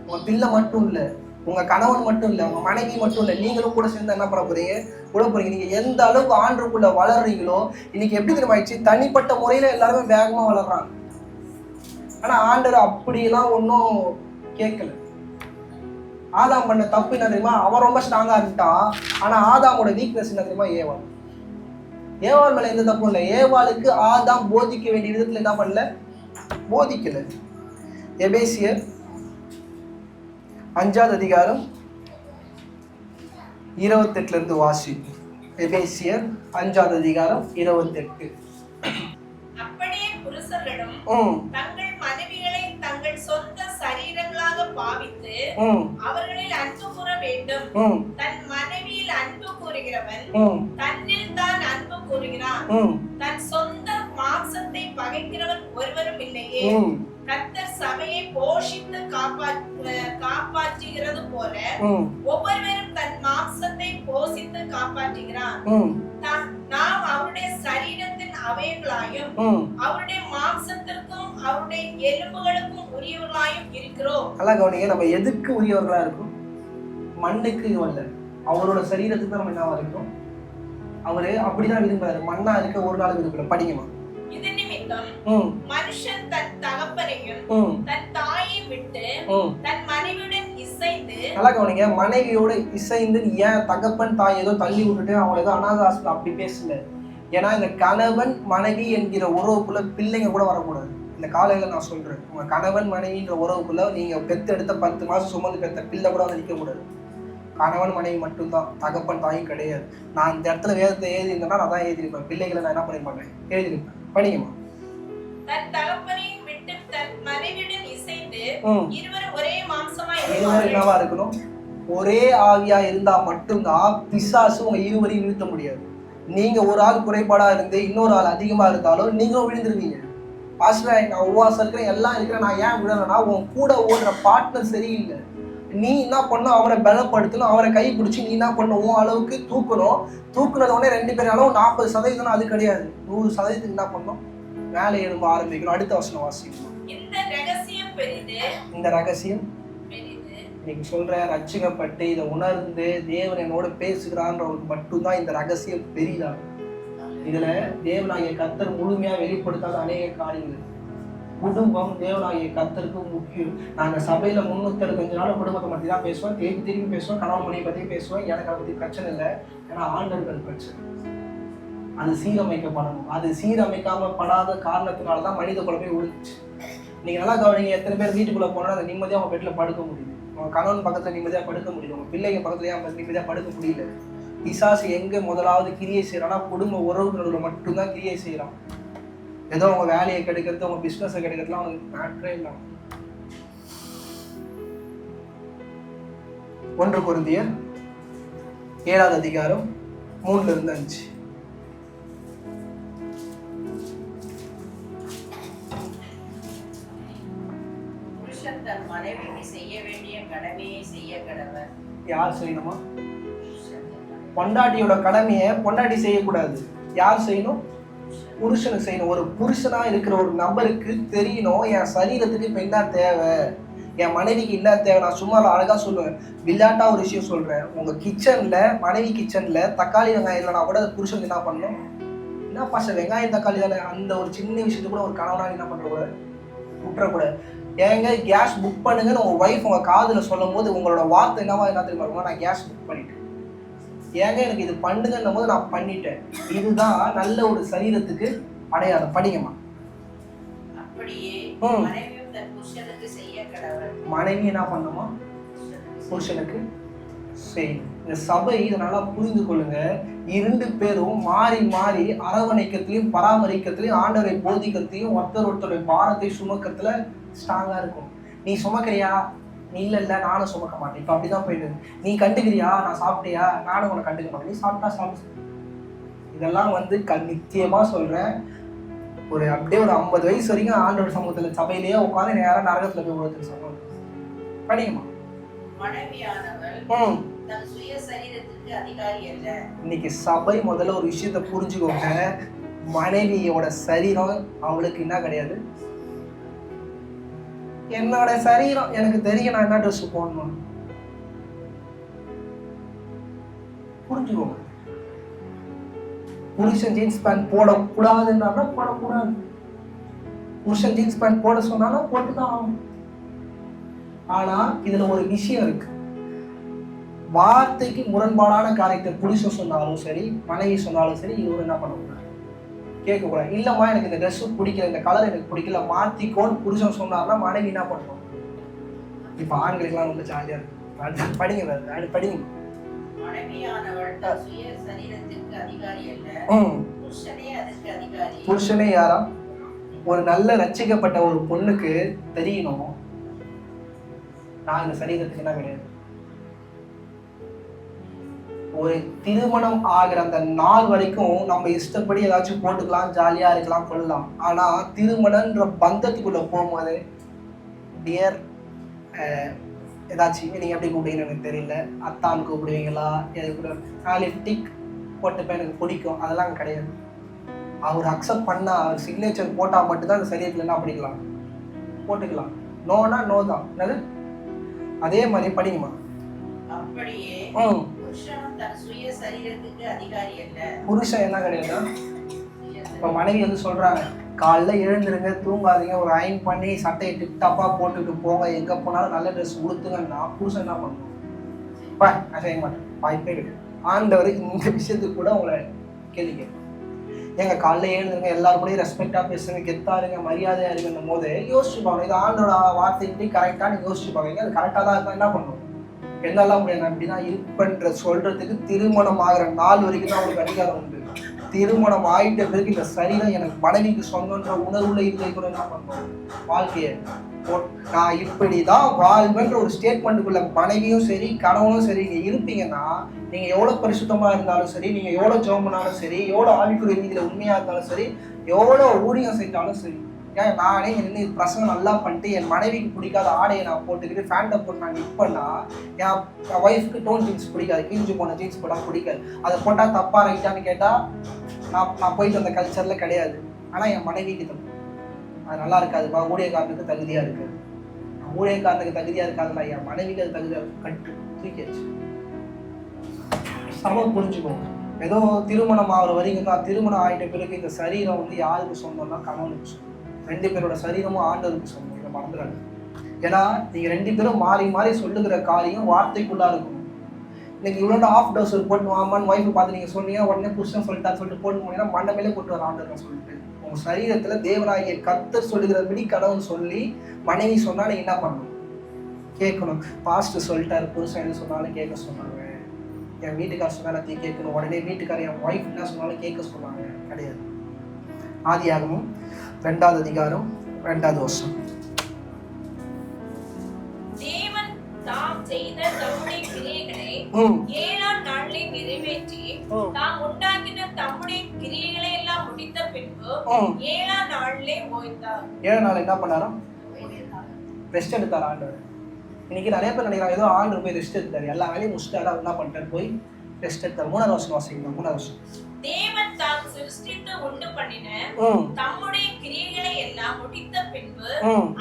B: உங்க பிள்ளை மட்டும் இல்ல, உங்க கணவன் மட்டும் இல்ல, உங்க மனைவி மட்டும் இல்ல, நீங்களும் கூட சேர்ந்து என்ன பண்ண போறீங்க, உள்ள போறீங்க. நீங்க எந்த அளவுக்கு ஆண்டவருக்குள்ள வளர்றீங்களோ, இன்னைக்கு எப்படி தெரியுமா ஆயிடுச்சு, தனிப்பட்ட முறையில எல்லாருமே வேகமா வளர்றாங்க. ஆனா ஆண்டவர் அப்படியெல்லாம் ஒன்றும் கேட்கல. ஆதாம் பண்ண தப்பு என்ன தெரியுமா, அவன் ரொம்ப ஸ்ட்ராங்கா இருந்துட்டான். ஆனா ஆதாமோட வீக்னஸ் என்ன தெரியுமா, ஏவாள் மேல எந்த தப்பும் இல்லை. ஏவாளுக்கு ஆதாம் போதிக்க வேண்டிய விதத்துல என்ன பண்ணல, போதிக்கல. எபேசியர் 5ஆம் அதிகாரம் 28 வாசி. எபேசியர் 5ஆம் அதிகாரம் 28.
D: அப்படியே புருஷர்களும் தங்கள் மனைவிகளை தங்கள் சொந்த சரீரங்களாக பாவித்து அவர்களில் அன்பு கூற வேண்டும். தன் மனைவியில் அன்பு கூறுகிறவன் தன்னில் தான் அன்பு கூறுகிறான். தன் சொந்த மாம்சத்தை பகைக்கிறவன் ஒருவரும் இல்லையே. கர்த்தர் சபையை போஷித்து காப்பாற்றுகிறது போல ஒவ்வொருவரும் தன் மாம்சத்தை போஷித்து காப்பாற்றுகிறான். நாம் அவருடைய சரீரத்தின் அவயங்களாயும் அவருடைய மாம்சத்திற்கும் அவருடைய எலும்புகளுக்கும் உரியவர்களாயும் இருக்கிறோம்.
B: நல்லா கவனிங்க, நம்ம எதுக்கு உரியவர்களா இருக்கும், மண்ணுக்கு அல்ல, அவரோட சரீரத்துக்கு தான் நம்ம என்னவா இருக்கோம். அவரு அப்படிதான் விரும்புறாரு, மண்ணா இருக்க ஒரு நாள் விரும்பல. படிங்கம்மா.
D: இது நிமித்தம் மனுஷன் தன் தகப்பனையும் தன் தாயையும் விட்டு தன் மனைவியுடன் இசைந்து.
B: நல்லா கவனிங்க, மனைவியோட இசைந்து. ஏன் தகப்பன் தாய் ஏதோ தள்ளி விட்டுட்டு அவங்க ஏதோ அனாதாசம் அப்படி பேசல. ஏன்னா இந்த கணவன் மனைவி என்கிற உறவுக்குள்ள பிள்ளைங்க கூட வரக்கூடாது. இந்த காலையில நான் சொல்றேன், உங்க கணவன் மனைவின்ற உறவுக்குள்ள நீங்க பெத்து எடுத்த 10 மாசம் சுமந்து பெத்த பிள்ளை கூட வந்து நிற்க கூடாது. கணவன் மனைவி மட்டும்தான், தகப்பன் தாயும் கிடையாது. நான் இந்த இடத்துல வேதத்தை எழுதிருந்தேன்னா நான் தான் எழுதிருப்பேன், பிள்ளைகளை நான் என்ன பண்ண மாட்டேன், எழுதிருப்பேன். படிங்கம்மா.
D: தன் தகப்பனையும் விட்டு தன் மனைவியுடன் இசைந்து இருவரும் ஒரே மாம்சமா
B: என்னவா இருக்கணும், ஒரே ஆவியா இருந்தா மட்டும்தான் பிசாசு உங்க இருவரையும் வீழ்த்த முடியாது. நீங்க ஒரு ஆள் குறைபாடா இருந்து இன்னொரு ஆள் அதிகமா இருந்தாலும் நீங்களும் விழுந்துருவீங்க. பாஸ்டர் நான் உபவாசம் இருக்கிறேன் எல்லாம் இருக்கிறேன், நான் ஏன் விழலைன்னா உன் கூட ஓடுற பார்ட்னர் சரியில்லை. நீ என்ன பண்ணும், அவரை பலப்படுத்தணும், அவரை கை பிடிச்சி நீ என்ன பண்ணும், உன் அளவுக்கு தூக்கணும். தூக்குனதோடனே 2 பேர் அளவு 40% அது கிடையாது, 100% என்ன பண்ணும், மேலே எழும்ப ஆரம்பிக்கணும். அடுத்த வசனம் வாசிக்கணும்.
D: இந்த ரகசியம் பெரிது.
B: இந்த ரகசியம் நீங்க சொல்ற ரட்சிக்கப்பட்டு இதை உணர்ந்து தேவன் என்னோட பேசுகிறான்றவங்களுக்கு மட்டும்தான் இந்த ரகசியம் பெரிதாகும். இதுல தேவனாகிய கர்த்தர் முழுமையா வெளிப்படுத்தாத அநேக காரியங்கள். குடும்பம் தேவனாகிய கர்த்தருக்கு முக்கியம். நாங்க சபையில 365 நாள் குடும்பத்தை பத்தி தான் பேசுவோம், திரும்பி பேசுவோம், கணவன் மனைவி பத்தி பேசுவோம். எனக்கு அதை பத்தி பிரச்சனை இல்லை, ஏன்னா ஆண்டவர்கள் பிரச்சனை. அது சீரமைக்கப்படணும். அது சீரமைக்காம படாத காரணத்தினாலதான் மனித குழப்பை விழுந்துச்சு. நீங்க நல்லா கவனிங்க, எத்தனை பேர் வீட்டுக்குள்ள போனா அந்த நிம்மதியா அவங்க பெட்ல படுக்க முடியும், உங்க கணவன் பக்கத்துல நிம்மதியா படுக்க முடியும், உங்க பிள்ளைங்க பக்கத்துலயே அவங்க நிம்மதியா படுக்க முடியல. பிசாசு எங்க முதலாவது கிரியை செய்யறான்னா குடும்ப உறவுகளோட மட்டும்தான் கிரியை செய்யறான். ஏதோ அவங்க வேலையை கெடுக்கிறது, அவங்க பிசினஸை கெடுக்கிறதுலாம் அவங்களுக்கு மேட்டரே இல்லை. 1 கொரிந்தியர் 7வது அதிகாரம் 3-5.
C: புருஷன் தன் மனைவிக்கு செய்ய வேண்டிய கடமையை செய்ய கடவர்.
B: யார் செய்யணுமா? பொண்டாட்டியோட கடமையை பொண்டாட்டி செய்யக்கூடாது. யார் செய்யணும்? புருஷனுக்கு செய்யணும். ஒரு புருஷனா இருக்கிற ஒரு நபருக்கு தெரியணும், என் சரீரத்துக்கு இப்ப என்ன தேவை, என் மனைவிக்கு என்ன தேவை. நான் சும்மா அழகா சொல்லுவேன், விளையாட்டா ஒரு விஷயம் சொல்றேன். உங்க கிச்சன்ல, மனைவி கிச்சன்ல தக்காளி வெங்காயம் இல்லைனா கூட புருஷனுக்கு என்ன பண்ணணும்? என்ன பாச வெங்காயம் தக்காளி தானே, அந்த ஒரு சின்ன விஷயத்துக்கு கூட ஒரு கணவனாக என்ன பண்றக்கூடாது, விட்டுறக்கூடாது. ஏங்க கேஸ் புக் பண்ணுங்கன்னு உங்க ஒய்ஃப் உங்க காதுல சொல்லும் போது உங்களோட வார்த்தை என்னவா என்ன தெரியுமா? நான் கேஸ் புக் பண்ணிட்டேன். ஏங்க எனக்கு இது பண்ணுங்கன்னும் போது நான் பண்ணிட்டேன். இதுதான் நல்ல ஒரு சரீரத்துக்கு அடையாளம். படிங்கம்மா.
C: அப்படியே மனைவியும் தன் புருஷனுக்கு செய்ய கடவர்.
B: மனைவி என்ன பண்ணுமா? புருஷனுக்கு செய்யும். இந்த சபை இதை நல்லா புரிந்து கொள்ளுங்க. 2 பேரும் மாறி மாறி அரவணைக்கத்திலையும் பராமரிக்கத்திலையும் ஆண்டவரை போதிக்கத்தையும் ஒருத்தருடைய பாரத்தை சுமக்கத்துல ஸ்ட்ராங்கா இருக்கும். நீ சுமக்கிறியா? நீ இல்ல நானும் சுமக்க மாட்டேன். இப்ப அப்படிதான் போயிடுது. நீ கண்டுக்கிறியா? நான் சாப்பிட்டியா? நானும் உன்னை கண்டுக்க மாட்டேன். நீ சாப்பிட்டா சாப்பிட்டு. இதெல்லாம் நிச்சயமா சொல்றேன். ஒரு அப்படியே ஒரு 50 வயசு வரைக்கும் ஆண்டவர் சமூகத்துல சபையிலேயே உட்காந்து நேரம் நரகத்துல போய் ஒருத்தர் சொல்லுவாங்க. படிங்கம்மா.
C: மனைவியானவள் தன் சுய சரீரத்துக்கு அதிகாரி அல்ல.
B: இன்னைக்கு சபை முதல்ல ஒரு விஷயத்தை புரிஞ்சுக்கோங்க. மனைவியோட சரீரம் அவளுக்கு என்ன கிடையாது. என்னோட சரீரம் எனக்கு தெரியும், நான் என்ன ட்ரெஸ் போடணும் புரிஞ்சுக்கோங்க. புருஷன் ஜீன்ஸ் பேண்ட் போடக்கூடாதுன்னா போடக்கூடாது. புருஷன் ஜீன்ஸ் பேண்ட் போட சொன்னாலும் போட்டுதான் ஆகும். ஆனா இதுல ஒரு விஷயம் இருக்கு. வார்த்தைக்கு முரண்பாடான காரியத்தை புருஷன் சொன்னாலும் சரி, மனைவி சொன்னாலும் சரி, இவரு என்ன பண்ணக்கூடாது, கேட்கக்கூடாது. இல்லம்மா எனக்கு இந்த ட்ரெஸ் பிடிக்கல, இந்த கலர் எனக்கு பிடிக்கல, மாத்திக்கோன்னு புருஷன் சொன்னார்னா மனைவி என்ன பண்ணுவோம்? இப்ப ஆண்களுக்கெல்லாம் ரொம்ப ஜாலியா இருக்கு. படிங்க படிங்க. புருஷனே யாரா? ஒரு நல்ல ரட்சிக்கப்பட்ட ஒரு பொண்ணுக்கு தெரியணும், நான் இந்த சரீரத்துக்கு என்ன கிடையாது. ஒரு திருமணம் ஆகிற அந்த நாள் வரைக்கும் நம்ம இஷ்டப்படி ஏதாச்சும் போட்டுக்கலாம், ஜாலியா இருக்கலாம், கொள்ளலாம். ஆனா திருமணம்ன்ற பந்தத்துக்குள்ள போகும்போது டியர் ஏதாச்சும் நீங்க எப்படி கூப்பிடுவீங்கன்னு எனக்கு தெரியல, அத்தான் கூப்பிடுவீங்களா, லிப்டிக் போட்டுப்பேன் எனக்கு பிடிக்கும், அதெல்லாம் கிடையாது. அவர் அக்செப்ட் பண்ணா, அவர் சிக்னேச்சர் போட்டா மட்டும்தான் அந்த சரீரத்துல என்ன பண்ணிக்கலாம், போட்டுக்கலாம். நோனா நோ தான். என்னது? அதே மாதிரி படிங்கம்மா.
C: அப்படியே
B: புருஷன் என்ன கிடையாது. இப்ப மனைவி சொல்றாங்க, காலைல எழுந்துருங்க, தூங்காதீங்க, ஒரு அயன் பண்ணி சட்டையை டிப்டாப்பா போட்டுட்டு போங்க, எங்க போனாலும் நல்ல ட்ரெஸ் உடுத்துங்கன்னா புருஷன் என்ன பண்ணுவோம்? நான் செய்ய மாட்டேன், வாய்ப்பே கிடையாது. ஆண்டவர் இந்த விஷயத்துக்கு கூட உங்களை கேள்வி கேட்பேன். எங்க காலைல எழுந்துருங்க, எல்லாரும் கூட ரெஸ்பெக்டா பேசுங்க, கெத்தாருங்க, மரியாதையா இருக்குன்னும் போது யோசிச்சுப்பாங்க, இது ஆண்டோட வார்த்தைக்கு கரெக்டா நீங்க யோசிச்சுப்பாங்க. அது கரெக்டா தான் இருந்தா என்ன பண்ணுவோம்? என்னெல்லாம் முடியாது, நான் இப்படிதான் இருப்பேன்ற சொல்றதுக்கு திருமணம் ஆகிற நாள் வரைக்கும் தான் அவங்களுக்கு அதிகாரம் உண்டு. திருமணம் ஆயிட்ட பிறகு இந்த சரீரம் எனக்கு மனைவிக்கு சொந்தன்ற உணர்வுல இருக்க கூட என்ன பண்ணுவோம்? வாழ்க்கைய நான் இப்படிதான் வாழ்வேன்ற ஒரு ஸ்டேட்மெண்ட்டுக்குள்ள மனைவியும் சரி கணவனும் சரி நீங்க இருப்பீங்கன்னா, நீங்க எவ்வளவு பரிசுத்தமா இருந்தாலும் சரி, நீங்க எவ்வளவு ஜெபம் பண்ணாலும் சரி, எவ்வளவு ஆவிக்குரிய ரீதியில உண்மையா இருந்தாலும் சரி, எவ்வளவு ஊழியம் செஞ்சாலும் சரி, ஏன் நானே நின்று பிரசங்கம் நல்லா பண்ணிட்டு என் மனைவிக்கு பிடிக்காத ஆடையை நான் போட்டுக்கிட்டு ஃபேண்டை போட்டு நான் நிற்பேன்னா, என் ஒய்ஃப்க்கு டோன் ஜீன்ஸ் பிடிக்காது, கிழிஞ்சு போன ஜீன்ஸ் போட்டால் பிடிக்காது. அதை போட்டால் தப்பா ரைட்டான்னு கேட்டால் நான் போயிட்டு அந்த கல்ச்சரில் கிடையாது. ஆனால் என் மனைவிக்கு தப்பு, அது நல்லா இருக்காதுப்பா, ஊழியக்காரனுக்கு தகுதியாக இருக்காது. ஊழியக்காரனுக்கு தகுதியாக இருக்காதுல்ல, என் மனைவிக்கு அது தகுதியாக கட்டு தூக்கியாச்சு. சமம் புரிஞ்சுக்கோங்க. ஏதோ திருமணம் ஆகிற வரைக்கும் தான். திருமணம் ஆகிட்ட பிறகு இந்த சரீரம் யாருக்கு சொந்தம்னா கணவனுக்கு சொந்தம். 2 பேரோட சரீரமும் ஆண்டவருக்கு சொந்தம். இதை மறந்துடாது. ஏன்னா நீங்க 2 பேரும் மாறி மாறி சொல்லுகிற காரியம் வார்த்தைக்குள்ளா இருக்கும். இன்னைக்கு இவ்வளோ ஆஃப் டவுசர் போட்டு வாமான்னு ஒய்ஃபை பார்த்து நீங்க சொன்னீங்க, உடனே புருஷன் சொல்லிட்டான்னு சொல்லிட்டு போட்டு போனீங்கன்னா மண்டமேலே போட்டு வர ஆண்டவர் சொல்லிட்டு உங்க சரீரத்துல தேவனாகிய கர்த்தர் சொல்லுகிறபடி கடவுள் சொல்லி மனைவி சொன்னா நீங்க என்ன பண்ணணும்? கேட்கணும். பாஸ்டர் சொல்லிட்டாரு, புருஷன் என்ன சொன்னாலும் கேட்க சொன்னாங்க, என் வீட்டுக்கார சொன்னா எல்லாத்தையும் கேட்கணும், உடனே வீட்டுக்கார என் ஒய்ஃப் என்ன சொன்னாலும் கேட்க சொன்னாங்க கிடையாது. ஆதியாகமம் 2வது அதிகாரம் 2வது வசனம்.
D: தேவன் தாம் செய்த தம்முடைய 7ஆம் நாளிலே நிறைவேற்றி தாம் உண்டாக்கின தம்முடைய கிரியைகளை எல்லாம் முடித்த பின்பு 7ஆம் நாளிலே ஓய்ந்தார்.
B: 7 நாள் என்ன பண்ணாராம்? ரெஸ்ட் எடுத்தார் ஆண்டவர். இன்னைக்கு நிறைய பேர் நினைக்கிறாங்க ஏதோ ஆண்டவர் போய் ரெஸ்ட் எடுத்தாரு, எல்லா வேலையும் முடிச்சுட்டாரு, என்ன பண்ணிட்டாரு? போய் ரெஸ்ட் எடுத்தார். 3ஆவது வசனம் வாசிக்கணும். 3ஆவது வசனம்.
D: தேவன் தாம் சிருஷ்டித்து உண்டு பண்ணின தம்முடைய கிரியைகளை எல்லாம் முடித்த பின்பு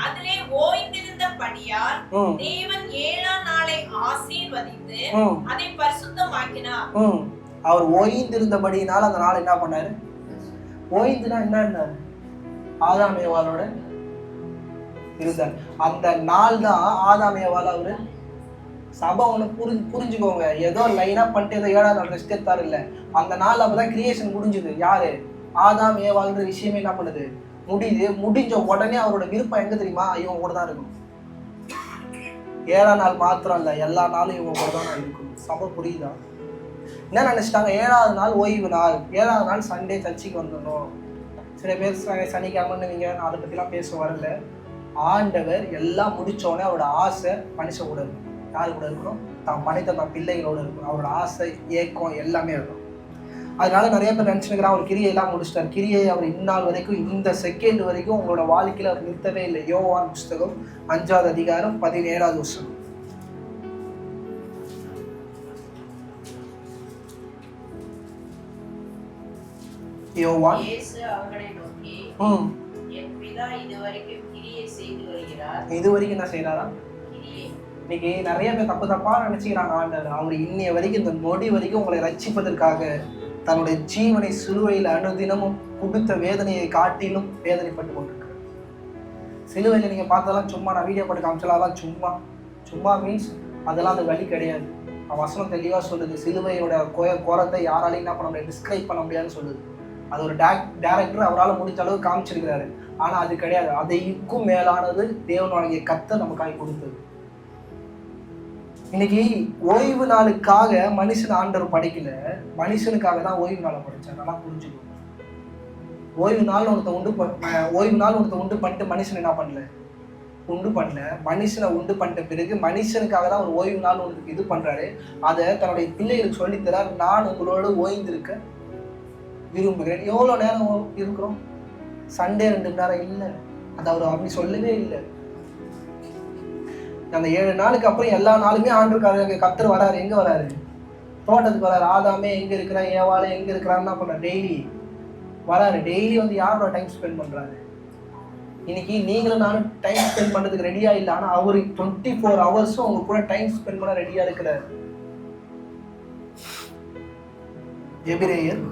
D: அதிலே ஓய்ந்திருந்தபடியால் தேவன் 7ஆம் நாளை ஆசீர்வதித்து அதை பரிசுத்தமாக்கினார்.
B: அவர் ஓய்ந்திருந்தபடியினால் அந்த நாள் என்ன பண்ணாரு? ஓய்ந்துனா என்ன? ஆதாம் ஏவாளோட இருந்தார். அந்த நாள் தான் ஆதாம் ஏவாள். அவரு சபை ஒண்ணு புரிஞ்சுக்கோங்க, ஏதோ லைனா பண்ணிட்டு ஏதோ 7ஆவது நாள் ரெஸ்ட் எடுத்தாரு இல்ல, அந்த நாள் அப்பதான் கிரியேஷன் முடிஞ்சுது. யாரு? ஆதாம் ஏவாள்ன்ற விஷயமே என்ன பண்ணுது? முடிஞ்ச உடனே அவரோட விருப்பம் எங்க தெரியுமா? இவங்க கூட தான் இருக்கும். 7ஆம் நாள் மாத்திரம் இல்ல, எல்லா நாளும் இவங்க கூட தான் இருக்கும். சபை புரியுதா? என்ன நினைச்சிட்டாங்க? 7ஆவது நாள் ஓய்வு நாள், 7ஆவது நாள் சண்டே சர்ச்சுக்கு வந்துடணும். சில பேர் சனிக்கிழமைன்னு நீங்க அதை பத்திலாம் பேச வரல. ஆண்டவர் எல்லாம் முடிச்சோடனே அவரோட ஆசை மனுஷன் கூட இருக்கும். யாரு கூட இருக்கணும்? தான் படைத்த தான் பிள்ளைகளோட இருக்கணும். அவரோட ஆசை, ஏக்கம் எல்லாமே இருக்கும். அதனால நிறைய பேர் நினைச்சுக்கிறான் அவர் கிரியை எல்லாம் முடிச்சிட்டார். கிரியை அவர் இந்நாள் வரைக்கும், இந்த செகண்ட் வரைக்கும் உங்களோட வாழ்க்கையில அவர் நிறுத்தவே இல்லை. யோவான் புஸ்தகம் 5ஆவது அதிகாரம் 17ஆவது வசனம். யோவான்
C: இயேசு அவர்களை நோக்கி, என் பிதா இதுவரைக்கும் கிரியை செய்து வருகிறார்.
B: இதுவரைக்கும் என்ன செய்யறாரா?
C: கிரியை.
B: இன்னைக்கு நிறைய பேர் தப்பா நினைச்சுக்கிறாங்க ஆண்டவர். அவர் இன்னைய வரைக்கும், இந்த நொடி வரைக்கும் உங்களை ரட்சிப்பதற்காக தன்னுடைய ஜீவனை சிலுவையில் அனுதினமும் கொடுத்த வேதனையை காட்டிலும் வேதனைப்பட்டு கொண்டிருக்கிறார். சிலுவையில் நீங்க பார்த்ததெல்லாம் சும்மா, நான் வீடியோ போட்டு காமிச்சலாம் சும்மா மீன்ஸ் அதெல்லாம் அந்த வழி கிடையாது. வசனம் தெளிவா சொல்லுது. சிலுவையோட கோரத்தை யாராலையும் என்ன பண்ண முடியாது, டிஸ்கிரைப் பண்ண முடியாதுன்னு சொல்லுது. அது ஒரு டைரக்டர் அவரால் முடிஞ்ச அளவு காமிச்சிருக்கிறாரு. ஆனா அது கிடையாது. அதைக்கும் மேலானது தேவனுடைய கர்த்தர் நமக்காக கொடுத்தது. இன்னைக்கு ஓய்வு நாளுக்காக மனுஷன் ஆண்டவர் படைக்கல, மனுஷனுக்காக தான் ஓய்வு நாளை படைச்சார். நல்லா புரிஞ்சுக்கணும். ஓய்வு நாள் ஒருத்த உண்டு பண்ணிட்டு மனுஷன் என்ன பண்ணல? உண்டு பண்ணல. மனுஷனை உண்டு பண்ணிட்ட பிறகு மனுஷனுக்காக தான் ஒரு ஓய்வு நாள் ஒன்று இது பண்றாரு. அதை தன்னுடைய பிள்ளைகளுக்கு சொல்லித்தரார். நான் உங்களோட ஓய்ந்திருக்க விரும்புகிறேன். எவ்வளவு நேரம் இருக்கிறோம்? சண்டே 2 மணி நேரம் இல்லை. அது அவர் அப்படி சொல்லவே இல்லை. அந்த 7 நாளுக்கு அப்புறம் எல்லா நாளுமே ஆண்டவருக்காக கர்த்தர் வராரு. எங்க வராரு? தோட்டத்துக்கு வராரு. ஆதாமே எங்க இருக்கிறான், ஏவாளே எங்க இருக்கிறான்னு தான் பண்ண டெய்லி வராரு. டெய்லி வந்து யாரோட டைம் ஸ்பெண்ட் பண்றாரு? இன்னைக்கு நீங்களும் நானும் டைம் ஸ்பெண்ட் பண்றதுக்கு ரெடியா இல்லை. ஆனா அவரு 24 ஹவர்ஸும் உங்க கூட டைம் ஸ்பெண்ட் பண்ண ரெடியா இருக்கிறாரு. எபிரேயர்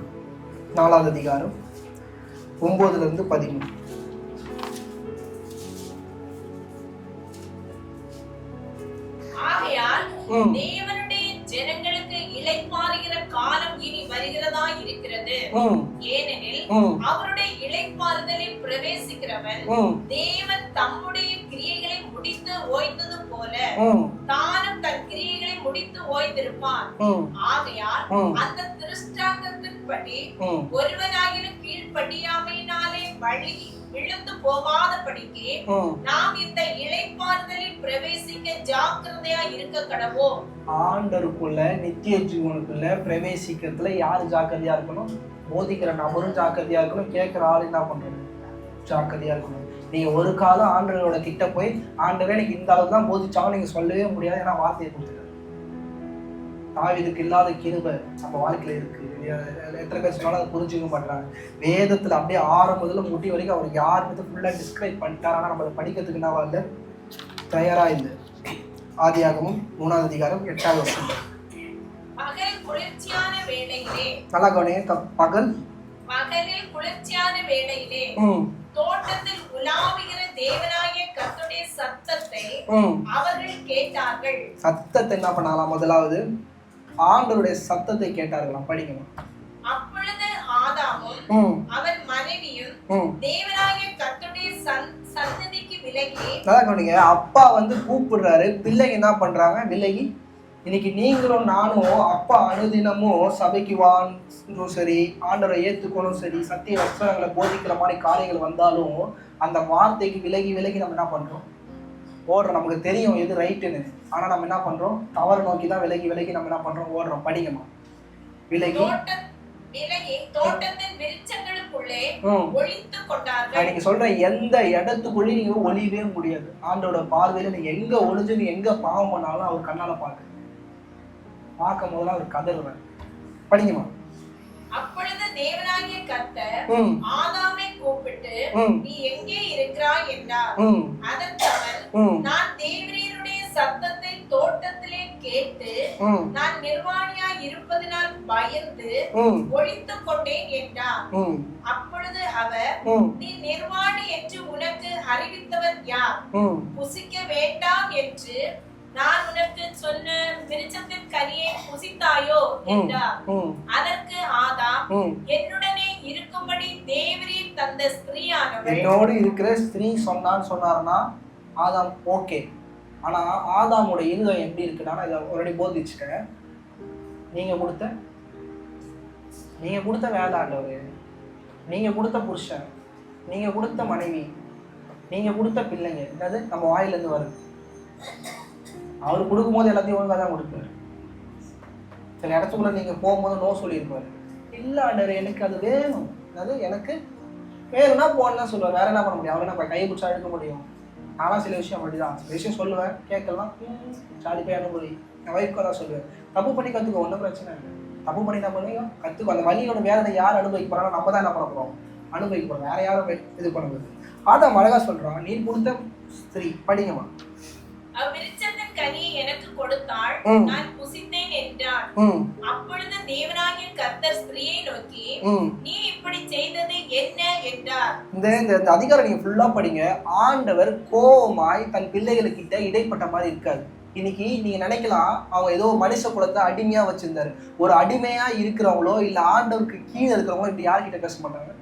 B: 4ஆவது அதிகாரம் 9 to 13.
D: ஆகையால் தேவனுடைய ஜனங்களுக்கு இளைப்பாறுகிற காலம் இனி வருகிறதா இருக்கிறது. ஏனெனில் அவருடைய இளைப்பாறுதலில் பிரவேசிக்கிறவன் தேவன் தம்முடைய கிரியைகளை முடித்து ஓய்ந்தது போல தானும் தன் கிரியைகளை முடித்து ஓய்ந்திருப்பான். ஆகையால் அந்த திருஷ்டாந்தத்தின்படி ஒருவனாகிலும் கீழ்ப்படியாமையினாலே வழி விழுந்து போகாதபடிக்கு நாம் இந்த இளைப்பாறுதலில் பிரவேசிக்க ஜாக்கிரதையா இருக்க கடவோம்.
B: ஆண்டருக்குள்ள நித்திய ஜீவனுக்குள்ள பிரவேசிக்கிறதுல யாரு ஜாக்கிரதையா இருக்கணும்? போதிக்கிற நபரும் ஜாக்கிரதையா இருக்கணும். கேட்கிற ஆளு என்ன பண்றது? ஜாக்கிரதையா இருக்கணும். நீங்க ஒரு காலம் ஆண்டவரோட கிட்ட போய் ஆண்டவே எனக்கு இந்த அளவு தான் போதிச்சாலும் நீங்க சொல்லவே முடியாது. ஏன்னா வார்த்தையை கொடுத்துருக்காரு. தாவீதுக்கு இல்லாத கிருபை நம்ம வாழ்க்கையில இருக்கு. எத்தனை பேர் சொன்னாலும் அதை புரிஞ்சுக்க மாட்டாங்க. வேதத்துல அப்படியே ஆரம்பத்துல முடி வரைக்கும் அவருக்கு யாருக்கு ஃபுல்லா டிஸ்கிரைப் பண்ணிட்டார். ஆனா நம்ம அதை படிக்கிறதுக்கு என்ன வரல, தயாரா இல்லை. ஆதியாகமம் 3ஆவது அதிகாரம் 8ஆவது வசனம்.
D: பகல் குளிர்ச்சியான வேளையிலே,
B: நல்லா கவனிங்க,
D: பகலில் குளிர்ச்சியான வேளையிலே தோட்டத்தில் உலாவுகிற தேவனாகிய கர்த்தருடைய சத்தத்தை அவர்கள் கேட்டார்கள்.
B: சத்தத்தை என்ன பண்ணலாம்? முதலாவது ஆண்டவருடைய சத்தத்தை கேட்டார்களாம். படிக்கணும்.
D: அப்பொழுது ஆதாமும் அவன் மனைவியும் தேவனாகிய கர்த்தருடைய சன்னதிக்கு விலகி,
B: நல்லா கவனிங்க, அப்பா வந்து கூப்பிடுறாரு, பிள்ளைங்க என்ன பண்றாங்க? விலகி. இன்னைக்கு நீங்களும் நானும் அப்பா அனுதினமும் சபைக்கு வானும் சரி, ஆண்டவரை ஏற்றுக்கணும் சரி, சத்திய வசனங்களை போதிக்கிற மாதிரி காரியங்கள் வந்தாலும் அந்த வார்த்தைக்கு விலகி நம்ம என்ன பண்றோம்? ஓடுறோம், நமக்கு தெரியும் எது ரைட்டுன்னு. ஆனா நம்ம என்ன பண்றோம், தவறு நோக்கி தான் விலகி விலகி நம்ம என்ன பண்றோம், ஓடுறோம். படிக்கமா விலகி
D: தோட்டத்தின் விருட்சங்களுக்குள்ளே ஒளித்துக் கொண்டார்கள்.
B: நீங்க சொல்ற எந்த இடத்துக்குள்ளேயும் நீங்க ஒளியவே முடியாது. ஆண்டோட பார்வையில நீங்க எங்க ஒளிஞ்சு நீ எங்க பாவம் பண்ணாலும் அவர் கண்ணால பார்க்கும் போதெல்லாம் அவர் கதறுவார். படிங்கம்மா.
D: அப்பொழுது தேவனாகிய கர்த்தர் ஆதாமை கூப்பிட்டு நீ எங்கே இருக்கிறாய் என்றார். அதற்கு அவன், நான் தேவரீருடைய சத்தத்தை தோட்டத்திலே கேட்டு நான் நிர்வாணியாய் இருப்பதினால் பயந்து ஒளித்துக் கொண்டேன் என்றார். அப்பொழுது அவர், நீ நிர்வாணி என்று உனக்கு அறிவித்தவர் யார்? புசிக்க வேண்டாம் என்று நான் உனக்கு சொன்ன விருட்சத்தின் கனியை புசித்தாயோ என்றார். அதற்கு ஆதாம், என்னுடனே இருக்கும்படி தேவரீர் தந்த ஸ்திரீயானவள்,
B: என்னோடு இருக்கிற ஸ்திரீ சொன்னார்னா ஆதாம் ஓகே. ஆனா ஆதாமோட இருதயம் எப்படி இருக்குன்னா, நான் இதை ஆல்ரெடி போதிச்சுட்டேன். நீங்க கொடுத்த வேலை ஆண்டவர், நீங்க கொடுத்த புருஷன், நீங்க கொடுத்த மனைவி, நீங்க கொடுத்த பிள்ளைங்க, அதாவது நம்ம வாயில இருந்து வருது. அவர் கொடுக்கும்போது எல்லாத்தையும் ஒழுங்காக தான் கொடுப்பாரு. சில இடத்துக்குள்ள நீங்க போகும்போது நோ சொல்லியிருப்பாரு. இல்ல ஆண்டவர் எனக்கு அது வேணும், அதாவது எனக்கு வேணும்னா போனா சொல்லுவார். வேற என்ன பண்ண முடியும், அவரை நம்ம கையை பிடிச்சா எடுக்க முடியும். நானும் சில விஷயம் அப்படிதான், சில விஷயம் சொல்லுவேன், கேட்கலாம், சாதி போய் அனுபவி. என் வைஃப்க்கு தான் சொல்லுவேன், தப்பு பண்ணி கற்றுக்க, ஒன்றும் பிரச்சனை இல்லை. தப்பு பண்ணி நம்ம கற்றுக்கோ. அந்த வலியோட வேதனை யார் அனுபவிக்க போறாங்க, நம்ம தான் என்ன பண்ண போறோம், அனுபவிக்க போறோம். வேற யாரும் இது பண்ணுறது. அதான் அழகா சொல்றான், நீ கொடுத்த ஸ்திரீ. படிங்கம்மா.
D: அவ்விருட்சத்தின் கனியை எனக்கு கொடுத்தாள், நான் புசித்தேன் என்றான். அப்பொழுது தேவனாகிய கர்த்தர் ஸ்திரீயை நோக்கி, நீ இப்படி செய்தது என்ன என்றார்.
B: இந்த அதிகாரம் நீங்க ஃபுல்லா படிங்க. ஆண்டவர் கோபமாய் தன் பிள்ளைகளுக்கிட்ட இடைப்பட்ட மாதிரி இருக்காது. இன்னைக்கு நீங்க நினைக்கலாம், அவங்க ஏதோ மனுஷ குலத்தை அடிமையா வச்சிருந்தாரு. ஒரு அடிமையா இருக்கிறவங்களோ இல்ல ஆண்டவருக்கு கீழே இருக்கிறவங்களோ இப்படி யார்கிட்ட பேச மாட்டாங்க.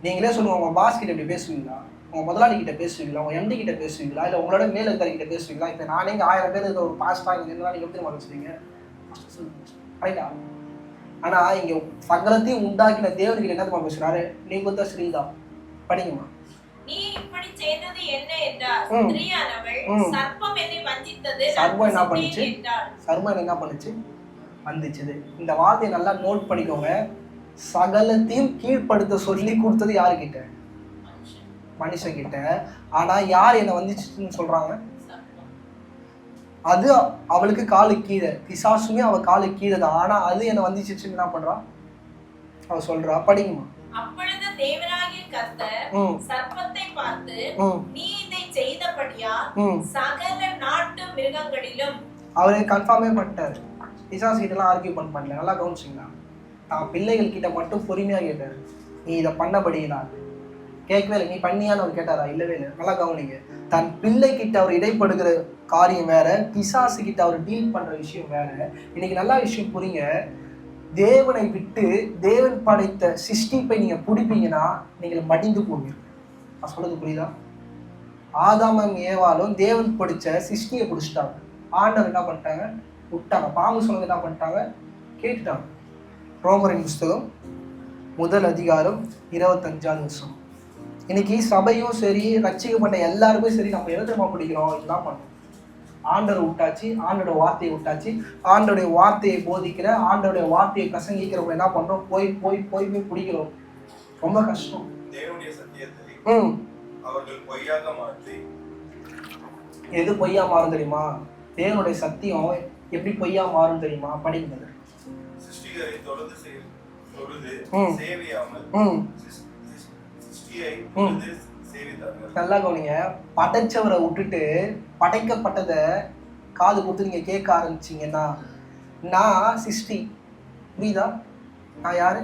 B: நீங்களே சொல்லுங்க, உங்க பாஸ் கிட்ட இப்படி பேசுவீங்களா, உங்க முதலாளி கிட்ட பேசுவீங்களா, உங்க எம்டி கிட்ட பேசுவீங்களா, இல்ல உங்களோட மேலதிகாரி கிட்ட பேசுவீங்களா? இப்ப நானே 1000 பேர் இருக்க ஒரு பாஸ்டா இங்க என்ன நீங்க எப்படி பேசுவீங்க, ரைட்டா? ஆனா இங்க சகலத்தையும் உண்டாக்கின தேவன்கிட்ட என்ன பேசுறாரு, நீ கொடுத்த ஸ்ரீதான். படிங்கம்மா.
D: நீ இப்படி செய்தது என்ன என்றார். ஸ்திரீயானவள், சர்ப்பம் என்னை வஞ்சித்தது,
B: சர்ப்பம் என்ன பண்ணுச்சு,
D: என்றாள்.
B: சர்ப்பம் என்ன பண்ணுச்சு, வஞ்சிச்சது. இந்த வார்த்தையை நல்லா நோட் பண்ணிக்கோங்க. சகலத்தையும் கீழ்ப்படுத்த சொல்லி கொடுத்தது யாருக்கிட்ட, மனுஷன் கிட்ட. ஆனா யார் என்ன வந்துச்சுன்னு சொல்றாங்க, அது அவளுக்கு காலு கீழே, பிசாசுமே அவ காலு கீழே தான். ஆனா அது என்ன வந்துச்சுன்னு என்ன பண்றா, அவ சொல்றா. படிங்கம்மா.
D: அப்பொழுது தேவனாகிய கர்த்தர் சர்ப்பத்தை பார்த்து, நீ இதை செய்தபடியா சகல நாட்டு மிருகங்களிலும்,
B: அவரு கன்ஃபார்மே பண்ணிட்டாரு. பிசாசு கிட்ட எல்லாம் ஆர்கியூ பண்ணல. நல்லா கவனிச்சிங்களா? தான் பிள்ளைகள் கிட்ட மட்டும் பொறுமையா கேட்டாரு, நீ இதை பண்ணபடியா கேட்கவே இல்லை. நீ பண்ணியான்னு அவர் கேட்டாரா, இல்லவே இல்லை. நல்லா கவனிங்க. தன் பிள்ளை கிட்ட அவர் இடைப்படுகிற காரியம் வேற, பிசாசு கிட்ட அவர் டீல் பண்ற விஷயம் வேற. இன்னைக்கு நல்லா விஷயம் புரியுங்க. தேவனை விட்டு தேவன் படைத்த சிருஷ்டிப்பை நீங்க பிடிப்பீங்கன்னா நீங்கள் மடிந்து போவீங்க. நான் சொல்றது புரியுதா? ஆதாமும் ஏவாளும் தேவன் படிச்ச சிருஷ்டியை பிடிச்சிட்டாங்க. ஆண்டவர் என்ன பண்ணிட்டாங்க, விட்டாங்க. பாம்பு சொன்னது என்ன பண்ணிட்டாங்க, கேட்டுட்டாங்க. ரோமரின் புஸ்தகம் 1 அதிகாரம் 25வது வசனம். இன்னைக்கு சபையும் சரி, ரட்சிக்கப்பட்ட எல்லாருமே சரி, நம்ம எதிர்மா பிடிக்கிறோம், இதெல்லாம் பண்ணோம். ஆண்டவர் விட்டாச்சு, ஆண்டோட வார்த்தையை விட்டாச்சு. ஆண்டோடைய வார்த்தையை போதிக்கிற, ஆண்டோடைய வார்த்தையை பிரசங்கிக்கிறவங்க என்ன பண்றோம், போய் போய் போய் போய் பிடிக்கிறோம். ரொம்ப கஷ்டம்.
E: தேவனுடைய சத்தியத்தை அவர்கள் பொய்யாக மாற்றி,
B: எது பொய்யா மாறும் தெரியுமா? தேவனுடைய சத்தியம் எப்படி பொய்யா மாறும் தெரியுமா? படிக்கிறது.
E: சிருஷ்டிகரை தொழுது சேவியாமல் சிருஷ்டியை தொழுது சேவித்தார்கள்.
B: நல்லா கவனிங்க. படைச்சவரை விட்டுட்டு படைக்கப்பட்டதை காது கொடுத்து நீங்க கேட்க ஆரம்பிச்சீங்கன்னா, நான் சிருஷ்டி, புரியுதா? நான் யாரு?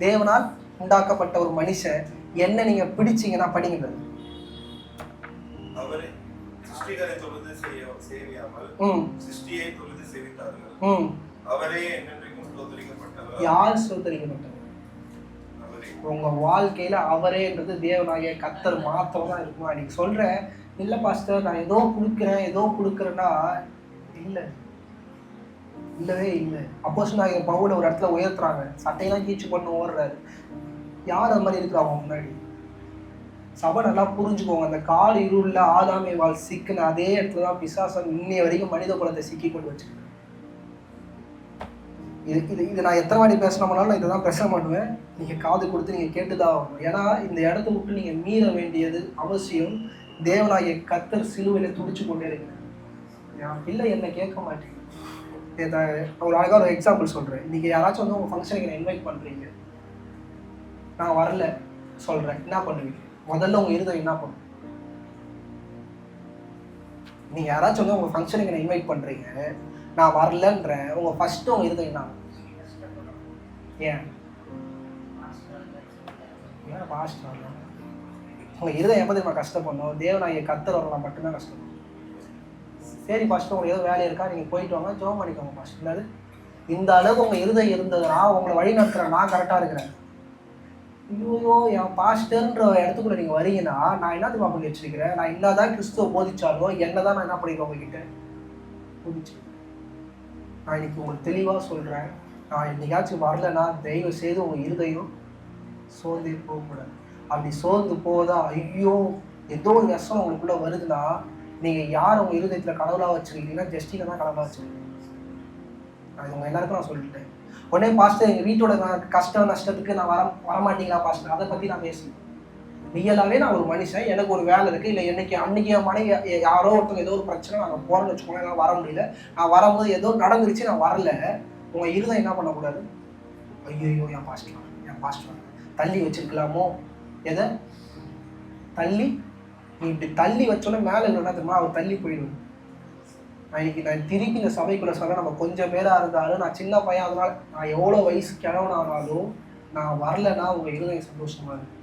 B: தேவனால் உண்டாக்கப்பட்ட ஒரு மனுஷன். என்ன நீங்க பிடிச்சீங்கன்னா படிங்கிறது.
E: அவரை சிருஷ்டிகரை தொழுது சேவியாமல் சிருஷ்டியை தொழுது சேவித்தார்கள். அவரே என்றென்றைக்கும் ஸ்தோத்திரிக்கப்பட்டவர்.
B: யார் ஸ்தோத்திரிக்கப்பட்டவர்? உங்க வாழ்க்கையில அவரேன்றது தேவனாகிய கர்த்தர் மாத்திரம் தான் இருக்குமா? நீங்க சொல்றேன், இல்ல பாஸ்டர் நான் ஏதோ கொடுக்குறேன்னா இல்ல, இல்லவே இல்லை. அப்போஸ்தலனாகிய பவுல ஒரு இடத்துல உயர்த்துறாங்க, சட்டையெல்லாம் கீச்சு பண்ண ஓடுறாரு. யார் அது மாதிரி இருக்கிறாங்க முன்னாடி? சபை நல்லா புரிஞ்சுக்கோங்க. அந்த கால் இருள்ல ஆதாம் ஏவாள் சிக்கின அதே இடத்துல தான் பிசாசன் இன்னைய வரைக்கும் மனித குலத்தை சிக்கி கொண்டு வச்சிருக்கேன். இது நான் எத்தனை வாட்டி பேசணும்னாலும் நான் இதை தான் பேச மாட்டேன். நீங்கள் காது கொடுத்து நீங்கள் கேட்டுதான் ஆகணும். ஏன்னா இந்த இடத்த விட்டு நீங்கள் மீற வேண்டியது அவசியம். தேவனாகிய கர்த்தர் சிலுவையில் துடிச்சு கொண்டே இருக்கிறேன். என் பிள்ளை என்ன கேட்க மாட்டேங்குது. ஒரு அழகாக ஒரு எக்ஸாம்பிள் சொல்கிறேன். இன்றைக்கி யாராச்சும் வந்து உங்கள் ஃபங்க்ஷனுக்கு என்ன இன்வைட் பண்ணுறீங்க, நான் வரல சொல்கிறேன், என்ன பண்ணுவீங்க? முதல்ல உங்கள் இருதயம் என்ன பண்ணும்? நீங்கள் யாராச்சும் வந்து உங்கள் ஃபங்க்ஷனுக்கு என்ன இன்வைட் பண்ணுறீங்க, நான் வரலன்றேன், உங்கள் ஃபஸ்ட்டு உங்கள் இருதயம் என்ன? ஏன் பாஸ்ட் வரல? உங்கள் இருதயம் எப்போ தெரியுமா கஷ்டப்படணும்? தேவனாகிய கர்த்தர் வரலாம் மட்டும்தான் கஷ்டப்படும். சரி பாஸ்டர், உங்களுக்கு ஏதோ வேலை இருக்கா, நீங்கள் போயிட்டு வாங்க, ஜெபம் பண்ணிக்கோங்க பாஸ்டர். இல்லாது இந்த அளவுக்கு உங்கள் இருதயம் இருந்ததுன்னா உங்களை வழி நடத்துகிறேன், நான் கரெக்டாக இருக்கிறேன். ஐயோ என் பாஸ்டர்ன்ற இடத்துக்குள்ள நீங்கள் வரீங்கன்னா நான் என்னத்துக்கு பண்ணி வச்சிருக்கிறேன்? நான் என்னதான் கிறிஸ்துவ போதிச்சாலும் என்னதான் நான் என்ன பண்ணிக்கிறேன் உங்ககிட்ட போதிச்சு. நான் இன்னைக்கு உங்களுக்கு தெளிவாக சொல்கிறேன், நான் என்னைக்காச்சும் வரலன்னா தயவு செய்து உங்கள் இருதயம் சோர்ந்து போகக்கூடாது. அப்படி சோர்ந்து போதா ஐயோ ஏதோ ஒரு விஷம் உங்களுக்குள்ளே வருதுன்னா நீங்கள் யார் உங்கள் இருதயத்தில் கடவுளாக வச்சுருக்கீங்கன்னா ஜஸ்டினை தான் கடவுளாக வச்சுருக்கீங்க. அது உங்கள் எல்லாருக்கும் நான் சொல்லிட்டேன். உடனே பாஸ்டர் எங்கள் வீட்டோட கஷ்ட நஷ்டத்துக்கு நான் வரமாட்டீங்களா பாஸ்டர்? அதை பற்றி நான் பேசுவேன். ரியலாகவே நான் ஒரு மனுஷன், எனக்கு ஒரு வேலை இருக்குது, இல்லை அன்னைக்கு என் மனைவி யாரோ ஒருத்தவங்க ஏதோ ஒரு பிரச்சனை நாங்கள் போகிறோன்னு வச்சுக்கோங்க, என்னால் வர முடியல, நான் வரும்போது ஏதோ நடந்துருச்சு, நான் வரல. உங்கள் இருதயம் என்ன பண்ணக்கூடாது? ஐயோ என் பாஸ்டர் தள்ளி வச்சிருக்கலாமோ? எதை தள்ளி? நீ இப்படி தள்ளி வச்சோன்னே மேலே என்ன தெரியுமா, அவர் தள்ளி போயிடுவேன். நான் திருப்பி இந்த சபைக்குள்ள சொல்ல, நம்ம கொஞ்சம் பேராக இருந்தாலும், நான் சின்ன பையன், அதனால நான் எவ்வளோ வயசு கிழவனானாலும் நான் வரலன்னா உங்கள் இருதயம் சந்தோஷமா இருக்கு.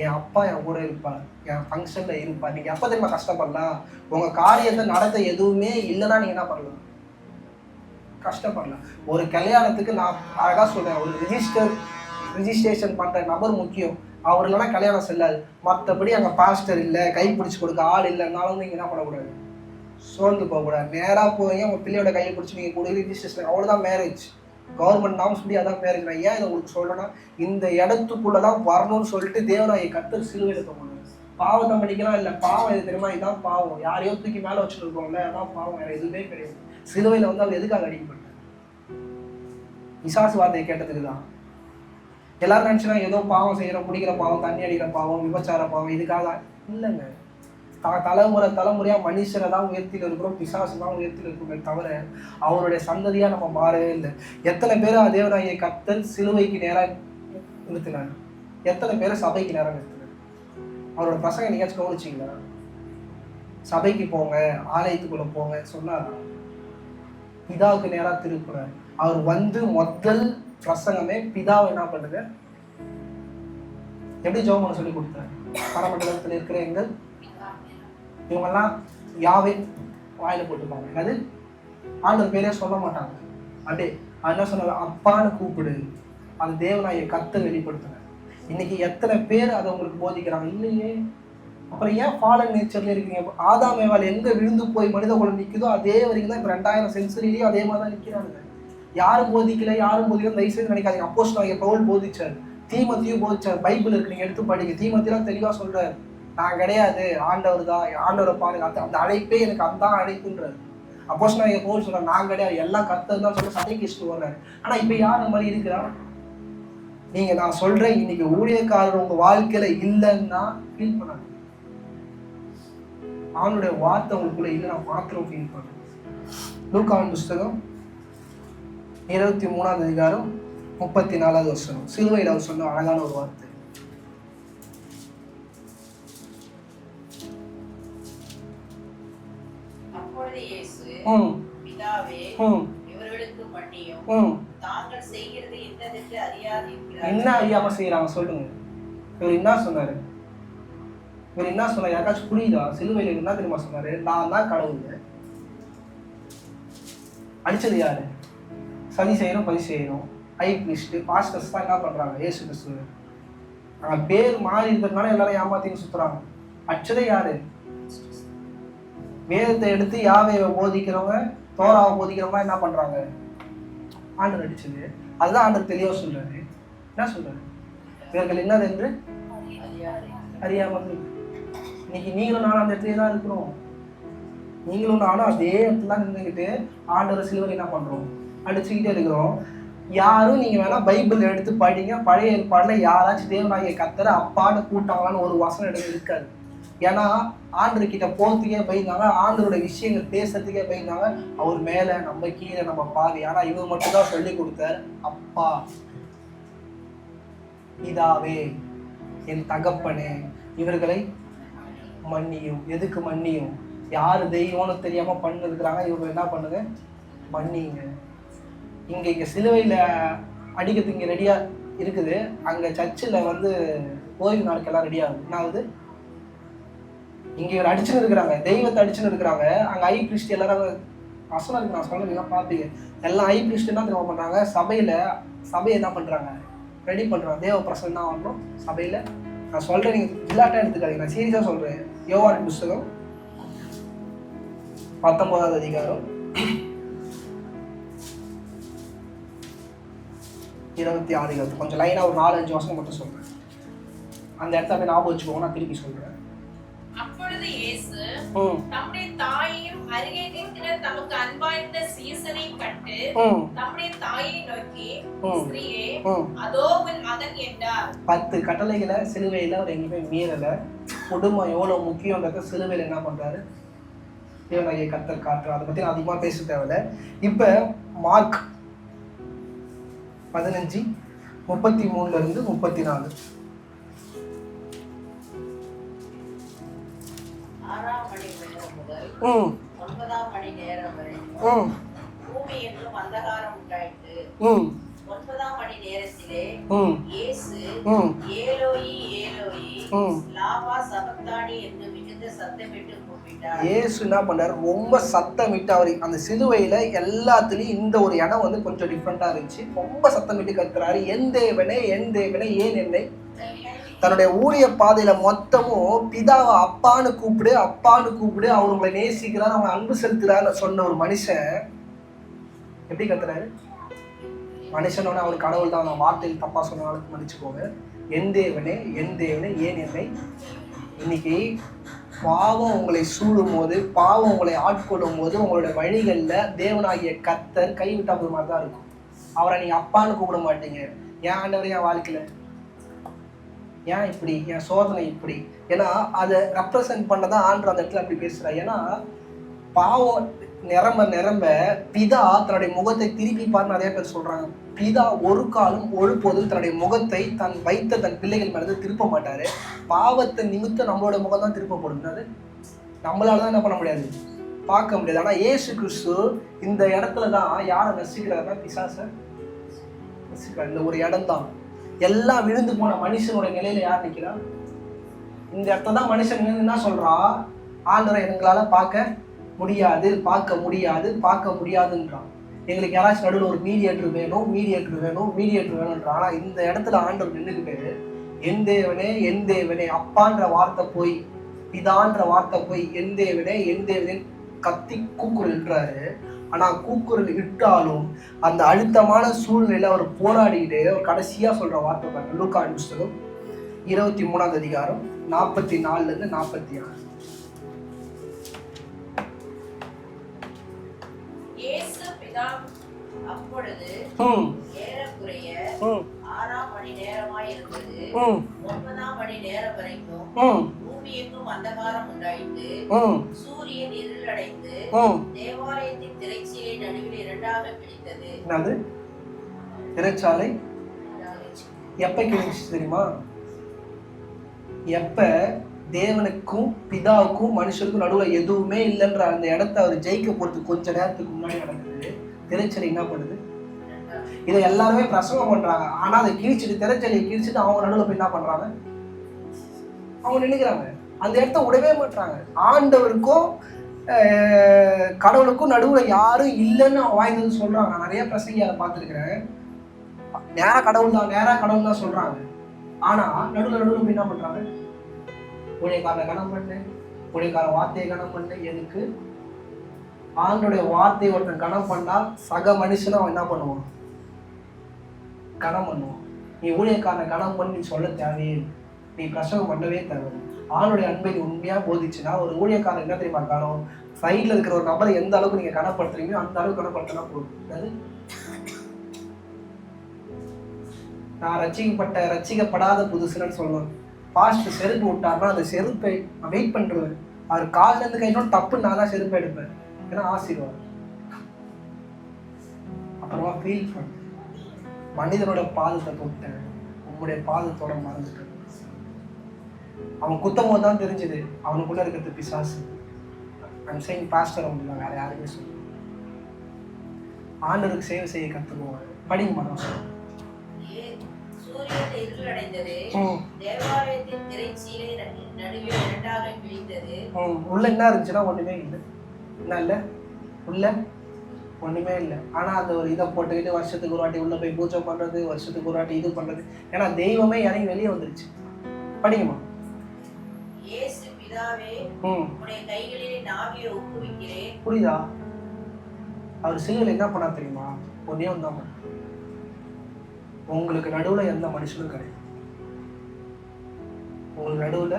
B: என் அப்பா என் கூட இருப்பார், என் ஃபங்க்ஷனில் இருப்பார். நீங்கள் எப்போ தெரியுமா கஷ்டப்படலாம்? உங்கள் காரியத்தை நடத்த எதுவுமே இல்லைன்னா நீங்கள் என்ன பண்ணலாம்? கஷ்டப்படலாம். ஒரு கல்யாணத்துக்கு நான் அழகாக சொல்கிறேன், ஒரு ரிஜிஸ்ட்ரேஷன் பண்ணுற நபர் முக்கியம். அவர் இல்லைனா கல்யாணம் செல்லாது. மற்றபடி அங்கே பாஸ்டர் இல்லை, கை பிடிச்சி கொடுக்க ஆள் இல்லைன்னாலும் நீங்கள் என்ன பண்ணக்கூடாது? சோர்ந்து போகக்கூடாது. நேராக போய் உங்கள் பிள்ளையோட கையை பிடிச்சி நீங்கள் கூட ரிஜிஸ்ட்ரேஷன், அவ்வளோதான் மேரேஜ். கவர்மெண்ட் நாம சொல்லி அதான் மேரேஜ். நான் ஏன் இதை உங்களுக்கு சொல்கிறேன்னா, இந்த இடத்துக்குள்ளே தான் வரணும்னு சொல்லிட்டு தேவனாகிய கர்த்தர் சிலுவையில் தோணும். பாவத்தை பண்ணிக்கலாம் இல்லை, பாவம் எது தெரியுமா? இதுதான் பாவம். யாரையோ தூக்கி மேலே வச்சுருக்கோம்ல, அதான் பாவம், வேறு எதுவுமே கிடையாது. சிலுவையில் வந்து அவர் எதுக்காக அடிக்கப்பட்டார்? பிசாசு வார்த்தையை கேட்டதுக்கு தான். எல்லாரும் நினச்சினா ஏதோ பாவம் செய்கிறோம், குடிக்கிற பாவம், தண்ணி அடிக்கிற பாவம், விபச்சார பாவம், இதுக்காக இல்லைங்க. தலைமுறையாக மனுஷனை தான் உயர்த்தியில் இருக்கிறோம், பிசாசு தான் உயர்த்தியில் இருக்கிறோமே தவிர அவருடைய சந்ததியாக நம்ம மாறவே இல்லை. எத்தனை பேர் தேவனாகிய கர்த்தர் சிலுவைக்கு நேராக நிறுத்தினார்? எத்தனை பேரை சபைக்கு நேராக நிறுத்தினார்? அவரோட பிரசங்க நீங்காச்சும் கவனிச்சிங்களா? சபைக்கு போங்க, ஆலயத்துக்குள்ளே போங்க சொன்னார். பிதாவுக்கு நேராக திருப்பினார். அவர் வந்து முதல் பிரசங்கமே பிதாவை என்ன பண்ணுங்க, எப்படி ஜெபம் பண்ண சொல்லி கொடுத்தார். பரமண்டலத்தில் இருக்கிற எங்கள் இவங்கெல்லாம் யாவை வாயில போட்டுப்பாங்க. என்னது? ஆண்டவர் பேரே சொல்ல மாட்டாங்க. அப்படியே என்ன சொன்னாங்க? அப்பான்னு கூப்பிடு. அது தேவனாகிய கர்த்தர் வெளிப்படுத்துங்க. இன்னைக்கு எத்தனை பேர் அதை உங்களுக்கு போதிக்கிறாங்க? இல்லையே. அப்புறம் ஏன் ஃபாலன் நேச்சர்ல இருக்கீங்க? ஆதாம் ஏவாள் எங்க விழுந்து போய் மனித குலம் நிற்குதோ அதே வரைக்கும் தான் இப்போ 2000 சென்ச்சுரியிலையும் அதே மாதிரி தான் நிற்கிறாங்க. யாரும் போதிக்கல, தயவு செய்து நினைக்காதீங்க. அப்போஸ்தலனாகிய பவுல் போதிச்சார், தீமோத்தேயும் போதிச்சார். பைபிள் இருக்கு, நீங்க எடுத்து படிங்க. தீமோத்தேயும் தெளிவா சொல்றாரு, நான் கிடையாது, ஆண்டவர் தான், ஆண்டவரை பாருங்க, அந்த அழைப்பே எனக்கு அந்த அழைப்புன்றாரு. அப்போஸ்தலனாகிய பவுல் சொல்றாரு, நான் கிடையாது, எல்லாம் கர்த்தர் தான் சொல்ல சட்டைக்கு இஷ்டம் வர்றாரு. ஆனா இப்ப யார் அந்த மாதிரி இருக்கிறா? நீங்க நான் சொல்றேன், இன்னைக்கு ஊழியக்காரர் உங்க வாழ்க்கையில இல்லைன்னா ஃபீல் பண்ணாங்க. அவனுடைய வார்த்தை உங்களுக்குள்ள இல்லை, நான் மாத்திரம் ஃபீல் பண்ணேன். லூக்காவின் புஸ்தகம் 23ஆம் அதிகாரம் 34வது வசனம். சிலுவையில் அவர் சொன்ன அழகான ஒரு வார்த்தை.
C: அப்பொழுது இயேசு, பிதாவே, இவர்களுக்கு மன்னியும், தாங்கள் செய்கிறது என்னதென்று அறியாதிருக்கிறார்கள்.
B: என்ன அறியாம செய்யறாங்க சொல்லுங்க. இவர் என்ன சொன்னாரு? யாருக்காச்சும் புரியுதா? சிலுவையில் என்ன தெரியுமா சொன்னாரு? நான் தான் கடவுள். அடிச்சது யாரு? சதி செய்யணும், பதி செய்யணும். ஹை பிரிஸ்ட், பாஸ்டர்ஸ் தான் என்ன பண்றாங்க? ஏசு கிறிஸ்து. அங்க பேர் மாறி இருக்கிறதுனால எல்லாரும் ஏமாத்தின்னு சுத்துறாங்க. அடிச்சதே யாரு? வேதத்தை எடுத்து யாவையை போதிக்கிறவங்க, தோராவை போதிக்கிறவங்க என்ன பண்றாங்க? ஆண்டவர் அடிச்சது. அதுதான் ஆண்டவர் தெளிவா சொல்றாரு. என்ன சொல்றாரு? இவர்கள் என்னது என்று அறியாம இன்னைக்கு நீங்களும் நானும் அந்த இடத்துல தான் இருக்கிறோம். நீங்களும் நானும் அதே இடத்துல தான் நின்றுக்கிட்டு ஆண்டவர் சிலுவையில் என்ன பண்றோம், அடிச்சுக்கிட்டே இருக்கிறோம். யாரும் நீங்க வேணா பைபிள் எடுத்து படிங்க, பழைய ஏற்பாடுல யாராச்சும் தேவனாகிய கர்த்தரை அப்பான்னு கூட்டாங்களான்னு ஒரு வசனம் எடுத்து இருக்காது. ஏன்னா ஆண்டவர் கிட்ட போறதுக்கே பயந்தாங்க, ஆண்டவரோட விஷயங்கள் பேசுறதுக்கே பயந்தாங்க. அவர் மேல நம்ம கீழே நம்ம பாவி. ஆனா இவர் மட்டும் தான் சொல்லி கொடுத்தார், அப்பா இதாவே என் தகப்பனே இவர்களை மன்னியும். எதுக்கு மன்னியும்? யாரு தெய்வம்னு தெரியாம பண்ணிருக்கிறாங்க, இவங்க என்ன பண்ணுங்க, மன்னிங்க. இங்க சிலுவையில அடிக்கிறதுக்கு இங்க ரெடியா இருக்குது, அங்க சர்ச்சில் வந்து ஓய்வு நாட்கெல்லாம் ரெடியா இருக்கு. என்ன ஆகுது? இங்க இவர் அடிச்சுன்னு இருக்கிறாங்க, தெய்வத்தை அடிச்சுன்னு இருக்கிறாங்க. அங்க ஐ பிரிஸ்ட் எல்லாரும் வசனம் இருக்கு, நான் சொல்ல பார்ப்பீங்க. எல்லாம் ஐ பிரிஸ்ட் என்ன தெரியுமா பண்றாங்க, சபையை என்ன பண்றாங்க, ரெடி பண்றாங்க. தேவ பிரசன்னம் என்ன வரணும் சபையில. நான் சொல்றேன், நீங்க விளையாட்டா எடுத்துக்காதீங்க, நான் சீரியஸா சொல்றேன். யோவான் புஸ்தகம் 19வது அதிகாரம் 26 கொஞ்சம் லைனா ஒரு 4-5 வருஷம் மட்டும் சொல்றேன். அந்த இடத்த போய் ஞாபகம் வச்சுக்கோங்க, நான் திருப்பி சொல்றேன்.
D: அப்பொழுது இயேசு தம்முடைய தாயையும் அருகே நிற்கிற தமக்கு அன்பாயிருந்த சீசனை கண்டு தம்முடைய தாயை நோக்கி, ஸ்திரீயே அதோ உன் மகன் என்றார். 10
B: கட்டளைகளை சிலுவையில அவர் எங்கேயுமே மீறல. குடும்பம் எவ்வளவு முக்கியன்றத சிலுவையில என்ன பண்றாரு, தேவனாகிய கர்த்தர் காட்டுறாரு. அதை பத்தி நான் அதிகமா பேச தேவையில்ல. இப்ப மார்க் 15:33 34.
C: 6ஆம் மணி நேரம் முதல் 9ஆம் மணி நேரம் வரை பூமி எங்கும் அந்தகாரம் உண்டாயிற்று. 9ஆம் மணி நேரத்திலே இயேசு ஏலோயி ஏலோயி லாமா சபக்தானி என்று மிகுந்த சத்தமிட்டு கூப்பிட்டார்.
B: இயேசு என்ன பண்ணார், ரொம்ப சத்தமிட்டு. அவர் அந்த சிலுவையில எல்லாத்துலயும் இந்த ஒரு இடம் வந்து கொஞ்சம் டிஃப்ரெண்டா இருந்துச்சு. ரொம்ப சத்தமிட்டு கத்துறாரு, என் தேவனே என் தேவனே ஏன் என்னை. தன்னுடைய ஊழிய பாதையில மொத்தமும் பிதாவை அப்பான்னு கூப்பிடு அப்பான்னு கூப்பிடு, அவர் உங்களை நேசிக்கிறார், அவங்க அன்பு செலுத்துறாரு சொன்ன ஒரு மனுஷன் எப்படி கத்துறாரு? மனுஷனோட அவர் கடவுள் தான். நான் வார்த்தையில் தப்பா சொன்னாலும் மன்னிச்சுக்கோங்க. என் தேவனே ஏன் என்னை. இன்னைக்கு பாவம் உங்களை சூடும் போது, பாவம் உங்களை ஆட்கொள்ளும் போது, உங்களுடைய வழிகள்ல தேவனாகிய கர்த்தர் கைவிட்ட ஒரு மாதிரி தான் இருக்கும். அவரை நீங்க அப்பான்னு கூப்பிட மாட்டீங்க. ஏன் ஆண்டவரே என் வாழ்க்கையில ஏன் இப்படி, என் சோதனை இப்படி? ஏன்னா அதை ரெப்ரசன்ட் பண்ணதான் ஆண்டவர் அந்த இடத்துல அப்படி பேசுறாரு. ஏன்னா பாவம் நிரம்ப பிதா தன்னுடைய முகத்தை திருப்பி பாரு நிறைய பேர் சொல்றாங்க. பிதா ஒரு காலம் ஒருபோதும் தன்னுடைய முகத்தை தன் வைத்த தன் பிள்ளைகள் மேல திருப்ப மாட்டாரு. பாவத்தை நிமித்த நம்மளோட முகம் தான் திருப்பப்படும். அது நம்மளாலதான் என்ன பண்ண முடியாது, பார்க்க முடியாது. ஆனா இயேசு கிறிஸ்து இந்த இடத்துல தான் யாரை நசிக்கிறாருன்னா பிசாசை நசிக்கிறார். இந்த ஒரு இடம் தான் எல்லாம் விழுந்து போன மனுஷனோட நிலையில யார் நிற்கிறா? இந்த இடத்துல தான் மனுஷன் என்ன சொல்றா, ஆண்டவரை எங்களால பார்க்க முடியாதுன்றான். எங்களுக்கு யாராச்சும் நடுவில் ஒரு மீடியேட்டர் வேணும்ன்றான். ஆனா இந்த இடத்துல ஆண்டவர் நின்றுக்கிட்டு என் தேவனே அப்பான்ற வார்த்தை போய் பிதான்ற வார்த்தை போய் என் தேவனே கத்தி கூக்குரல்ன்றாரு. ஆனா கூக்குரல் இட்டாலும் அந்த அழுத்தமான சூழ்நிலையில அவர் போராடிக்கிட்டு அவர் கடைசியா சொல்ற வார்த்தை பாருங்க. லூக்கா புஸ்தகம் 23வது அதிகாரம் 44 46.
C: இயேசு பிதா அப்பொழுது ஏறக்குறைய 6ஆம் மணி நேரமாய் இருந்தது. 9ஆம் மணி நேரம் வரைக்கும் பூமி எங்கும் அந்தகாரம் உண்டாயிட்டு சூரியன் இருளடைந்து தேவாலயத்தின் திரைச்சீலை நடுவில் 2ஆக பிரித்தது.
B: என்னது திரைச்சாலை? எப்ப கிழிச்சு தெரியுமா? எப்ப தேவனுக்கும் பிதாவுக்கும் மனுஷனுக்கும் நடுவுல எதுவுமே இல்லைன்ற அந்த இடத்த அவர் ஜெயிக்க போறது கொஞ்ச நேரத்துக்கு முன்னாடி நடக்குது. திரைச்சலை என்ன பண்ணுது? இதை எல்லாருமே பிரசவம் பண்றாங்க. ஆனா அதை கிழிச்சிட்டு, திரைச்சலையை கிழிச்சிட்டு அவங்க நடுவுல போய் என்ன பண்றாங்க, அவங்க நினைக்கிறாங்க. அந்த இடத்த விடவே மாட்டாங்க. ஆண்டவருக்கும் கடவுளுக்கும் நடுவுல யாரும் இல்லைன்னு வாய்ந்தது சொல்றாங்க. நான் நிறைய பிரசங்கி அதை பார்த்துருக்கிறேன். நேரா கடவுள் தான் சொல்றாங்க. ஆனா நடுவுல போய் என்ன பண்றாங்க, ஊழியக்காரனை கனம் பண்ணு, ஊழியக்கார வார்த்தையை கனம் பண்ணு. எதுக்கு? ஆண்டோடைய வார்த்தையை ஒருத்தன் கனம் பண்ணா சக மனுஷனும் அவன் என்ன பண்ணுவான், கனம் பண்ணுவான். நீ ஊழியக்காரனை கனம் பண்ணி சொல்ல தேவையே. நீ பிரசவம் பண்ணவே தேவை. ஆணுடைய அன்பை நீ உண்மையா போதிச்சுன்னா ஒரு ஊழியக்காரன் என்ன தெரியுமா காணும், சைட்ல இருக்கிற ஒரு நபரை எந்த அளவுக்கு நீங்க கனப்படுத்துறீங்களோ அந்த அளவுக்கு கனப்படுத்தினா போதும். நான் ரட்சிக்கப்படாத புதுசுன்னு சொல்லணும். பாஸ்ட் செருப்பு விட்டாருன்னா அந்த செருப்பை நான் வெயிட் பண்ணுவேன். அவர் காலில் இருந்து கைட்டோம் தப்பு நான் தான் செருப்பை எடுப்பேன். ஏன்னா ஆசீர்வாதம். அப்புறமா ஃபீல் பண்ண மனிதனோட பாதத்தை தொட்டேன், உங்களுடைய பாதத்தோட மறந்துட்டேன். அவன் குத்தம் போது தான் தெரிஞ்சது அவனுக்குள்ள இருக்கிறது பிசாசு. ஐம் சேயிங் பாஸ்டர் அவங்க வேற யாருமே சொல்ல. ஆண்டவருக்கு சேவை செய்ய கற்றுக்குவாங்க. படிங்க மாட்டோம்.
C: சூரியன் இருளடைந்தது, தேவாலயத்தின் திரைச்சீலை நடுவே இரண்டாக கிழிந்தது.
B: உள்ள என்ன இருந்துச்சுன்னா ஒண்ணுமே இல்லை. என்ன இல்லை? உள்ள ஒண்ணுமே இல்லை. ஆனா அந்த ஒரு இதை போட்டுக்கிட்டு வருஷத்துக்கு ஒரு வாட்டி உள்ள போய் பூஜை பண்றது, வருஷத்துக்கு ஒரு வாட்டி இது பண்றது. ஏன்னா தெய்வமே இறங்கி வெளியே வந்துருச்சு. படிங்கம்மா.
C: இயேசு பிதாவே, உம்முடைய கைகளிலே நாவியை ஒப்புவிக்கிறேன்.
B: புரியுதா? அவர் சிலுவையில் என்ன பண்ணா தெரியுமா? ஒன்னே ஒன்றுதான் பண்ண. உங்களுக்கு நடுவுல எந்த மனுஷனும் கிடையாது. உங்களுக்கு நடுவுல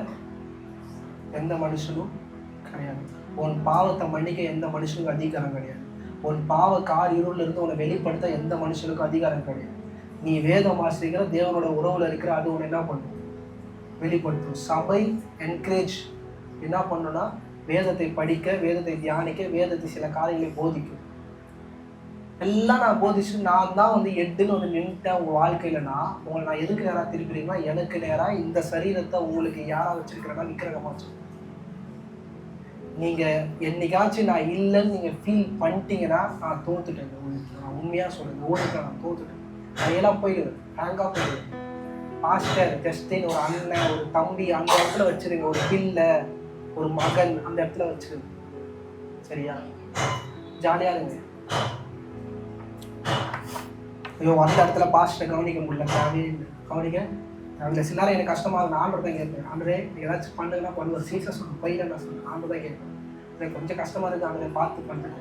B: எந்த மனுஷனும் கிடையாது. உன் பாவத்தை மன்னிக்க எந்த மனுஷனுக்கும் அதிகாரம் கிடையாது. உன் பாவ கார் இருள்ல இருந்து உன்னை வெளிப்படுத்த எந்த மனுஷனுக்கும் அதிகாரம் கிடையாது. நீ வேதம் வாசிக்கிற தேவனோட உறவுல இருக்கிற அது உன்னை என்ன பண்ணும்? வெளிப்படுத்தும். சபை என்கரேஜ் என்ன பண்ணுன்னா வேதத்தை படிக்க, வேதத்தை தியானிக்க, வேதத்தை சில காரியங்களை போதிக்கும். எல்லாம் நான் போதிச்சு நான் தான் வந்து எட்டுன்னு வந்து நின்றுட்டேன் உங்கள் வாழ்க்கையிலனா உங்களை நான் எதுக்கு நேராக திருப்பிடுறீங்கன்னா எனக்கு நேராக இந்த சரீரத்தை உங்களுக்கு யாராக வச்சிருக்கிறேன்னா விக்கிரகமாச்சு. நீங்கள் என்னைக்காச்சும் நான் இல்லைன்னு நீங்கள் ஃபீல் பண்ணிட்டீங்கன்னா நான் தோத்துட்டேன். நான் உண்மையாக சொல்கிறேன், ஓடுக்கிறேன், நான் தோத்துட்டேன். நான் எல்லாம் போயிடுவேன், ஹேங்காக போயிடுவேன். பாஸ்டர் ஜஸ்டின் ஒரு அண்ணன் ஒரு தம்பி அந்த இடத்துல வச்சிருங்க, ஒரு பிள்ளை ஒரு மகன் அந்த இடத்துல வச்சிருங்க. சரியா? ஜாலியாக இருங்க. ஐயோ அந்த இடத்துல பாஸ்டரை கவனிக்க முடியல, கவனிக்க அதில் சில நேரம் எனக்கு கஷ்டமாக இருக்கும். ஆண்டர் தான் கேட்பேன், ஆண்டரே ஏதாச்சும் பண்ணுங்கன்னா பண்ணுவேன். சீசஸ் சொல்லுவேன், பையில நான் சொல்லுவேன், ஆண்டர் தான் கேட்பேன். எனக்கு கொஞ்சம் கஷ்டமாக இருக்குது, ஆண்டரை பார்த்து பண்ணுறேன்.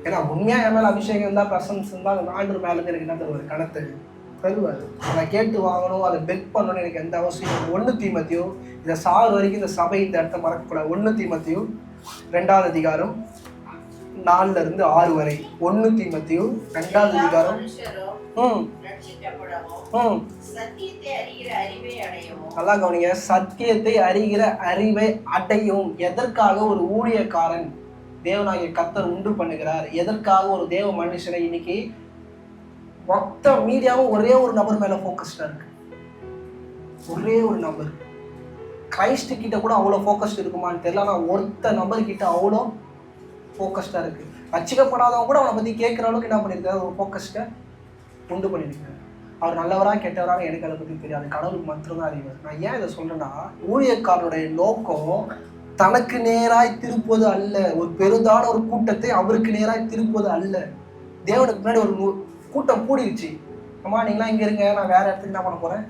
B: ஏன்னா உண்மையாக என் மேலே அபிஷேகம் இருந்தால் பிரசன்ஸ் இருந்தால் அந்த ஆண்டர் மேலேருந்து எனக்கு என்ன தருவார்? கணத்தை தருவார். அதை கேட்டு வாங்கணும், அதை பெக் பண்ணணும்னு எனக்கு எந்த அவசியம் இல்லை. 1 தீமோத்தேயு இதை சாகு வரைக்கும் இந்த சபை இந்த இடத்த மறக்கக்கூடாது. 1 தீமோத்தேயு 2ஆம் அதிகாரம் 4 இருந்து 6 வரை. 1 தீமோத்தேயு 2ஆம் அதிகாரம். நல்லா கவனிங்க. சத்தியத்தை அறிகிற அறிவை அடையும். எதற்காக ஒரு ஊழியக்காரன் தேவனாகிய கர்த்தர் உண்டு பண்ணுகிறார்? எதற்காக ஒரு தேவ மனுஷனை? இன்னைக்கு மொத்த மீடியாவும் ஒரே ஒரு நபர் மேல போக்கஸ்டா இருக்கு. ஒரே ஒரு நபர். கிரைஸ்ட் கிட்ட கூட அவ்வளோ ஃபோக்கஸ்ட் இருக்குமான்னு தெரியல. ஆனால் ஒருத்த நபர் கிட்ட அவ்வளோ ஃபோக்கஸ்டாக இருக்கு. ரட்சிக்கப்படாதவங்க கூட அவனை பற்றி கேட்குற அளவுக்கு என்ன பண்ணியிருக்காரு? ஒரு ஃபோக்கஸ்ட்டை உண்டு பண்ணியிருக்காரு. அவர் நல்லவரா கெட்டவராக எனக்கு அதை பற்றி தெரியாது, கடவுளுக்கு மாத்திரம்தான் அறிவார். நான் ஏன் இதை சொல்றேன்னா, ஊழியக்காரனுடைய நோக்கம் தனக்கு நேராய் திருப்பது அல்ல, ஒரு பெருதான ஒரு கூட்டத்தை அவருக்கு நேராய் திருப்பது அல்ல. தேவனுக்கு முன்னாடி ஒரு கூட்டம் கூடிருச்சு. அம்மா நீங்களாம் இங்கே இருங்க, நான் வேற இடத்துக்கு என்ன பண்ண போறேன்?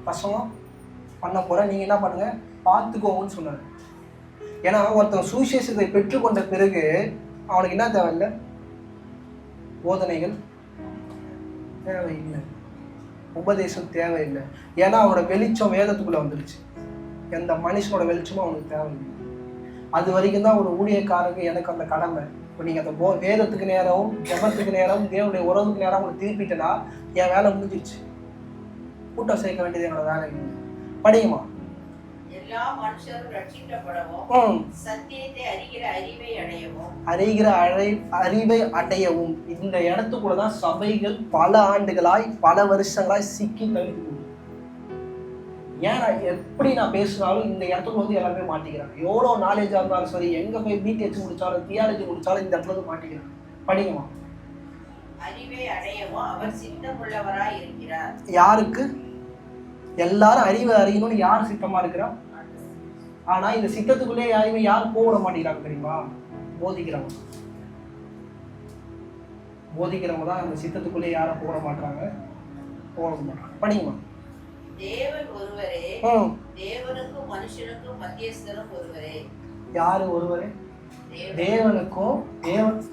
B: பசங்க பண்ண போறேன், நீங்க என்ன பண்ணுங்க பார்த்துக்கோங்கன்னு சொன்னாரு. ஏன்னா ஒருத்தன் சுவிசேஷத்தை பெற்றுக்கொண்ட பிறகு அவனுக்கு என்ன தேவையில்லை? போதனைகள் தேவையில்லை, உபதேசம் தேவையில்லை. ஏன்னா அவனோட வெளிச்சம் வேதத்துக்குள்ள வந்துடுச்சு. எந்த மனுஷனோட வெளிச்சமும் அவனுக்கு தேவையில்லை. அது வரைக்கும் தான் ஒரு ஊழியக்காரருக்கு எனக்கு அந்த கடமை. இப்போ நீங்கள் அந்த வேதத்துக்கு நேரம், ஜெபத்துக்கு நேரம், தேவனுடைய உறவுக்கு நேரம் உங்களுக்கு திருப்பிட்டேன்னா என் வேலை முடிஞ்சிடுச்சு. கூட்டம் சேர்க்க வேண்டியது என்னோட வேலை இல்லை. படியுமா?
C: எல்லா மனுஷரும் ரட்சிக்கப்படவும் சத்தியத்தை அறிகிற அறிவை அடையவும். இந்த இடத்துக்குள்ள தான் சபைகள் பல ஆண்டுகளாய் பல வருஷங்களாய் சிக்கி தவிர்த்து. ஏன் எப்படி நான் பேசினாலும் இந்த இடத்துக்கு வந்து எல்லாருமே மாட்டிக்கிறாங்க. எவ்வளோ நாலேஜாக இருந்தாலும் சரி, எங்க போய் பிடிஹெச் முடிச்சாலும் தியாலஜி முடிச்சாலும் இந்த இடத்துல வந்து மாட்டிக்கிறாங்க. படிங்கம்மா. அறிவை அடையவும் அவர் சித்தமுள்ளவராய் இருக்கிறார்.
B: யாருக்கு? எல்லாரும் அறிவை அறியணும்னு யார் சித்தமா இருக்கிறா? ஆனா இந்த சித்தத்துக்குள்ளே யாருமே யாரும் போட மாட்டேங்கிறாங்க தெரியுமா? போதிக்கிறவங்க தான் அந்த சித்தத்துக்குள்ளே யாரும் போட மாட்டாங்க. படிங்கம்மா.
C: தேவன் ஒருவரே, தேவனுக்கும் மனுஷனுக்கும் மத்தியஸ்தரும் ஒருவரே.
B: யாரு ஒருவரே? தேவனுக்கும்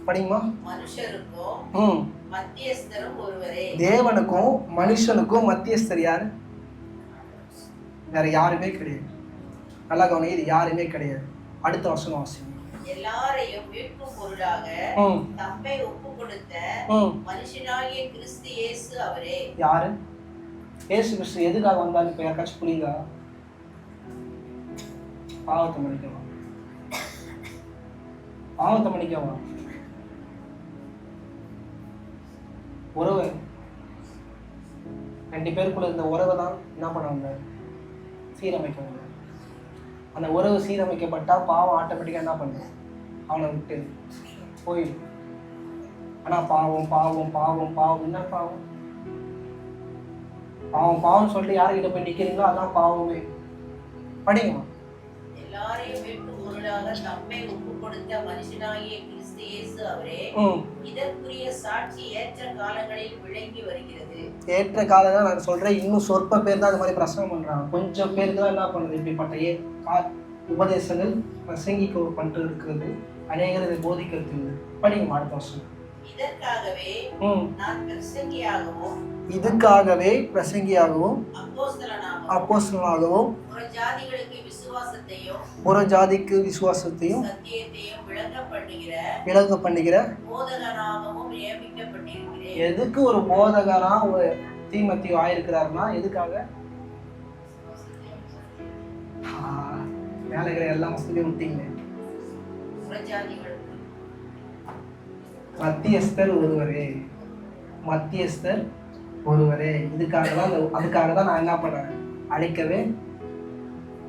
B: படிங்கம்மா.
C: மனுஷருக்கும் மத்தியஸ்தரும் ஒருவரே.
B: தேவனுக்கும் மனுஷனுக்கும் மத்தியஸ்தர் யாரு? வேற யாருமே கிடையாது. நல்லா கவனிங்க, இது யாருமே கிடையாது. அடுத்த வசனம் வாசிங்க.
C: எல்லாரையும் மீட்கும் பொருளாக தம்மை ஒப்பு கொடுத்த மனுஷனாகிய கிறிஸ்து இயேசு அவரே.
B: யாரு? இயேசு கிறிஸ்து எதுக்காக வந்தாரு? இப்ப யாருக்காச்சும் புரியுதா? பாவத்தை மன்னிக்கவா? பாவத்தை மன்னிக்கவா? உறவு, 2 பேருக்குள்ள இந்த உறவை தான் என்ன பண்ணுவாங்க? சீரமைக்கணும். அந்த உறவு சீரமைக்கப்பட்டா பாவம் ஆட்டோமேட்டிக்காக என்ன பண்ணும்? அவனை விட்டு போயிடும். ஆனா பாவம் பாவம் பாவம் பாவம், என்ன பாவம்? பாவம் பாவம் சொல்லிட்டு யாருக்கிட்ட போய் நிக்கிறீங்களோ அதான் பாவமே. படிங்கம்மா.
C: எல்லாரையும் மீட்கும் பொருளாக தம்மை ஒப்பு கொடுத்த மனுஷனாகிய கிறிஸ்து இயேசு அவரே. இதற்குரிய சாட்சி ஏற்ற காலங்களில் விளங்கி வருகிறது.
B: ஏற்ற காலம் தான் நான் சொல்றேன். இன்னும் சொற்ப பேர் தான் இந்த மாதிரி பிரசங்கம் பண்றாங்க. கொஞ்சம் பேருக்கு தான் என்ன பண்ணுது? இப்படிப்பட்ட உபதேசங்கள் பிரசங்கிக்க பண்ணிட்டு இருக்கிறது. அநேகர் இதை போதிக்கிறது. படிங்க அடுத்த வருஷம்.
C: இதற்காகவே நான் பிரசங்கியாகவும்
B: இதுக்காகவே பிரசங்கியாகவும்
C: அப்போஸ்தலனாகவும்
B: புறஜாதிக்கு விசுவாசத்தையும்
C: சத்தியத்தையும்
B: விளங்க பண்ணுகிற
C: போதகனாகவும் நியமிக்கப்பட்டிருக்கிறேன்.
B: எதுக்கு ஒரு போதகரா ஒரு தீமோத்தேயு ஆயிருக்கிறாருன்னா எதுக்காக? மேல இருக்கிற எல்லா வசதியும் விட்டீங்க. மத்தியஸ்தர் ஒருவரே, மத்தியஸ்தர் ஒருவரே. அதுக்காக தான் நான் என்ன பண்ணேன்? அழைக்கவே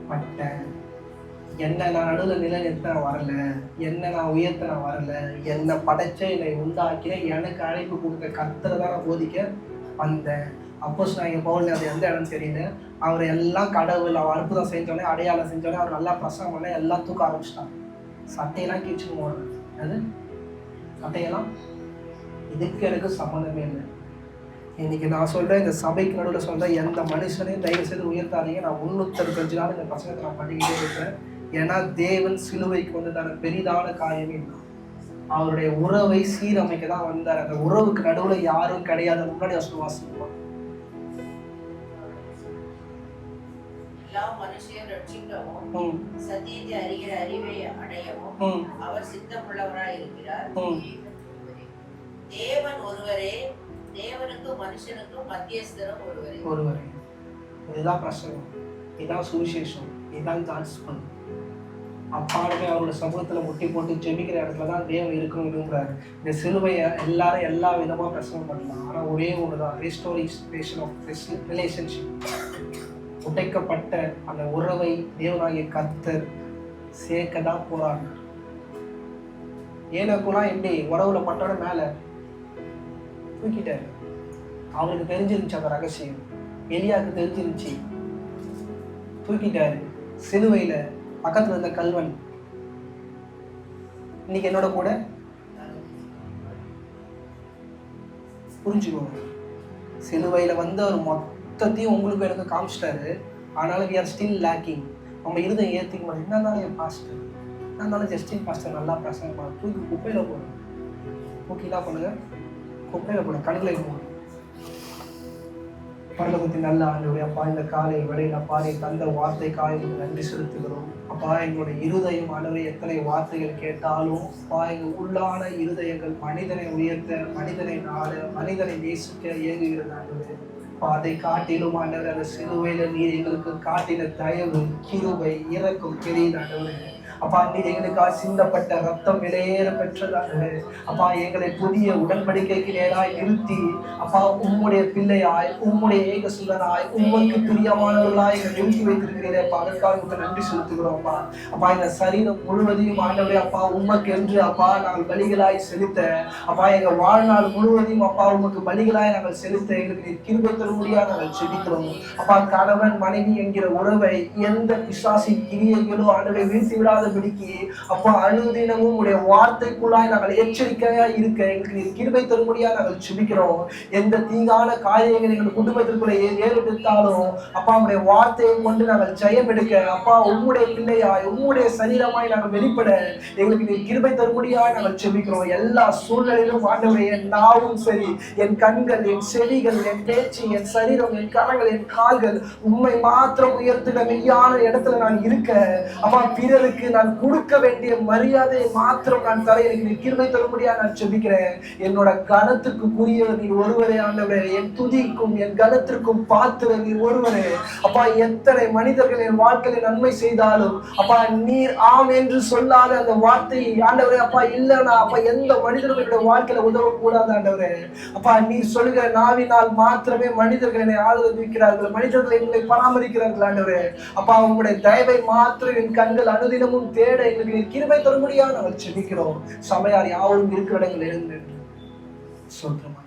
B: பட்டேன். என்ன நான் நடுவில் நிலைநிறுத்த நான் வரல, என்ன நான் உயர்த்த நான் வரல, என்னை படைச்ச என்னை உண்டாக்கிய எனக்கு அழைப்பு கொடுத்த கர்த்தரை தான் நான் போதிக்க வந்தேன். அப்போஸ்தலனாகிய பவுல் அது எந்த இடம் தெரியல. அவர் எல்லாம் கடவுள் அவர் அற்புதம் செஞ்சோடனே, அடையாளம் செஞ்சோடனே, அவர் நல்லா பிரசங்கம் பண்ண எல்லாம் தூக்க ஆரம்பிச்சிட்டாங்க. சட்டையெல்லாம் கீழ்ச்சின்னு போடுறது. அது சட்டையெல்லாம் இதுக்கு எனக்கு சம்மந்தமே இல்லை. இன்னைக்கு நான் சொல்றேன், இந்த சபைக்கு நடுவில் சொல்றேன், எந்த மனுஷனையும் தயவு செய்து உயர்த்தாதீங்க. நான் 365 நாள் இந்த பிரசங்கத்தை நான் பண்ணிக்கிட்டே இருக்கிறேன். ஏன்னா தேவன் சிலுவைக்கு வந்ததான பெரிதான காரியமே இல்லை. அவருடைய உறவை சீரமைக்க தான் வந்தார். அந்த உறவுக்கு நடுவில் யாரும் கிடையாது. முன்னாடி வாசிப்போம்.
C: எல்லா மனுஷரையும் ரட்சிக்கவும் சத்தியத்தை அறிகிற அறிவை அடையவும் அவர் சித்தமுள்ளவராய் இருக்கிறார். தேவன் ஒருவரே, தேவனுக்கும் மனுஷனுக்கும் மத்தியஸ்தரும் ஒருவரே.
B: இதுதான் பிரசங்கம், இதுதான் சுவிசேஷம், இதுதான் காஸ்பல். அப்பாலுமே அவரோட சமூகத்துல முட்டி போட்டு ஜெபிக்கிற இடத்துல தான் தேவன் இருக்கணும் விரும்புறாரு. இந்த சிலுவையை எல்லாரும் எல்லா விதமா பிரசங்கம் பண்ணலாம். ஆனா ஒரே ஒண்ணுதான், ரெஸ்டோரேஷன் ஆஃப் ரிலேஷன்ஷிப். உடைக்கப்பட்ட அந்த உறவை தேவனாகிய கர்த்தர் சேர்க்க தான் போறாங்க. ஏனோக்குலாம் எப்படி உறவுல பட்டோட மேல தூக்கிட்டாரு. அவருக்கு தெரிஞ்சிருந்துச்சு அந்த ரகசியம், எலியாவுக்கு தெரிஞ்சிருந்துச்சு, தூக்கிட்டாரு. சிலுவையில பக்கத்துல இருந்த கல்வன் இன்னைக்கு என்னோட கூட புரிஞ்சுக்கோங்க. சிலுவையில வந்து அவர் மொத்தத்தையும் உங்களுக்கு எனக்கு காமிச்சிட்டாரு. ஆனாலும் we are still lacking. நம்ம இருதயம் ஏற்றிக்க மாட்டோம். என்னன்னாலும் என் பாஸ்டர், என்னன்னாலும் ஜஸ்டின் பாஸ்டர் நல்லா பிரசங்கம் பண்ண, தூக்கி குப்பையில போடுங்க. தூக்கிலாம் பண்ணுங்க, குப்பையில போடுங்க, கண்களை போடுங்க. பரலோகத்தி நல்ல ஆண்டவரே, அப்பா இந்த காலை வேளையில் அப்பா நீ தந்த வார்த்தைக்காக எங்களுக்கு நன்றி செலுத்துகிறோம். அப்பா எங்களுடைய இருதயம் ஆண்டவரே எத்தனை வார்த்தைகள் கேட்டாலும் அப்பா எங்கள் உள்ளான இருதயங்கள் மனிதனை உயர்த்த, மனிதனை நாட, மனிதனை நேசிக்க இயங்குகிறது ஆண்டவரே. அதை காட்டிலும் ஆண்டவர் அந்த சிலுவையில நீர் எங்களுக்கு காட்டின தயவு, கிருபை, இரக்கம் பெரியது ஆண்டவரே. அப்பா நீர் எங்களுக்காக சிந்தப்பட்ட ரத்தம் விலையேற பெற்றதாகவே அப்பா எங்களை புதிய உடன்படிக்கைக்கு நேராய் நிறுத்தி அப்பா உம்முடைய பிள்ளையாய், உம்முடைய ஏக சுதனாய், உமக்கு பிரியமானவர்களாய் எங்களை நிறுத்தி வைத்திருக்கிறீரே. அப்பா அதற்காக உங்களுக்கு நன்றி செலுத்துகிறோம். அப்பா அப்பா எங்க சரீரம் முழுவதையும் ஆண்டவரே அப்பா உமக்கு என்று அப்பா நாங்கள் பலிகளாய் செலுத்த, அப்பா எங்க வாழ்நாள் முழுவதையும் அப்பா உமக்கு பலிகளாய் நாங்கள் செலுத்த எங்களுக்கு நீர் கிருபை தர முடியாது நாங்கள் செபிக்கிறோம். அப்பா கணவன் மனைவி என்கிற உறவை எந்த பிசாசின் கிரியைகளோ ஆண்டவரை வீழ்த்தி விடாத விடாதபடிக்கு அப்பா அனுதினமும் உடைய வார்த்தைக்குள்ளாய் நாங்கள் எச்சரிக்கையா இருக்க எங்களுக்கு நீர் கிருபை தரும்படியா நாங்கள் ஜெபிக்கிறோம். எந்த தீங்கான காரியங்கள் எங்கள் குடும்பத்திற்குள்ள ஏறெடுத்தாலும் அப்பா உடைய வார்த்தையை கொண்டு நாங்கள் ஜெயம் எடுக்க அப்பா உம்முடைய பிள்ளையாய் உம்முடைய சரீரமாய் நாங்கள் வெளிப்பட எங்களுக்கு நீர் கிருபை தரும்படியாய் நாங்கள் ஜெபிக்கிறோம். எல்லா சூழ்நிலையிலும் ஆண்டவரே என் நாவும் சரி, என் கண்கள், என் செவிகள், என் பேச்சு, என் சரீரம், என் கரங்கள், என் கால்கள் உண்மை மாத்திரம் உயர்த்தின மெய்யான இடத்துல நான் இருக்க அப்பா பிறருக்கு நான் கொடுக்க வேண்டிய மரியாதையை மாத்திரம் நான் தர எனக்கு நீ கிருபை தரும்படியா நான் ஜெபிக்கிறேன். என்னோட கனத்துக்கு புரியவர் நீர் ஒருவரே ஆண்டவரே. என் துதிக்கும் என் கனத்திற்கும் பாத்திர நீர் ஒருவரே. அப்பா எத்தனை மனிதர்கள் என் வாழ்க்கையில் நன்மை செய்தாலும் அப்பா நீர் ஆம் என்று சொல்லாத அந்த வார்த்தை ஆண்டவரே அப்பா இல்லைன்னா அப்பா எந்த மனிதர்களுடைய வாழ்க்கையில உதவக்கூடாது ஆண்டவரே. அப்பா நீ சொல்லுகிற நாவினால் மாத்திரமே மனிதர்கள் என்னை ஆதரவிக்கிறார்கள், மனிதர்கள் எங்களை பராமரிக்கிறார்கள் ஆண்டவரே. அப்பா உங்களுடைய தயவை மாத்திரம் என் கண்கள் அனுதினமும் தேட எங்களுக்கு நீர் கிருபை தரும்படியா நாங்கள் ஜெபிக்கிறோம். சபையார் யாவரும் இருக்கிற இடங்கள் இருந்து சொல்றோம்.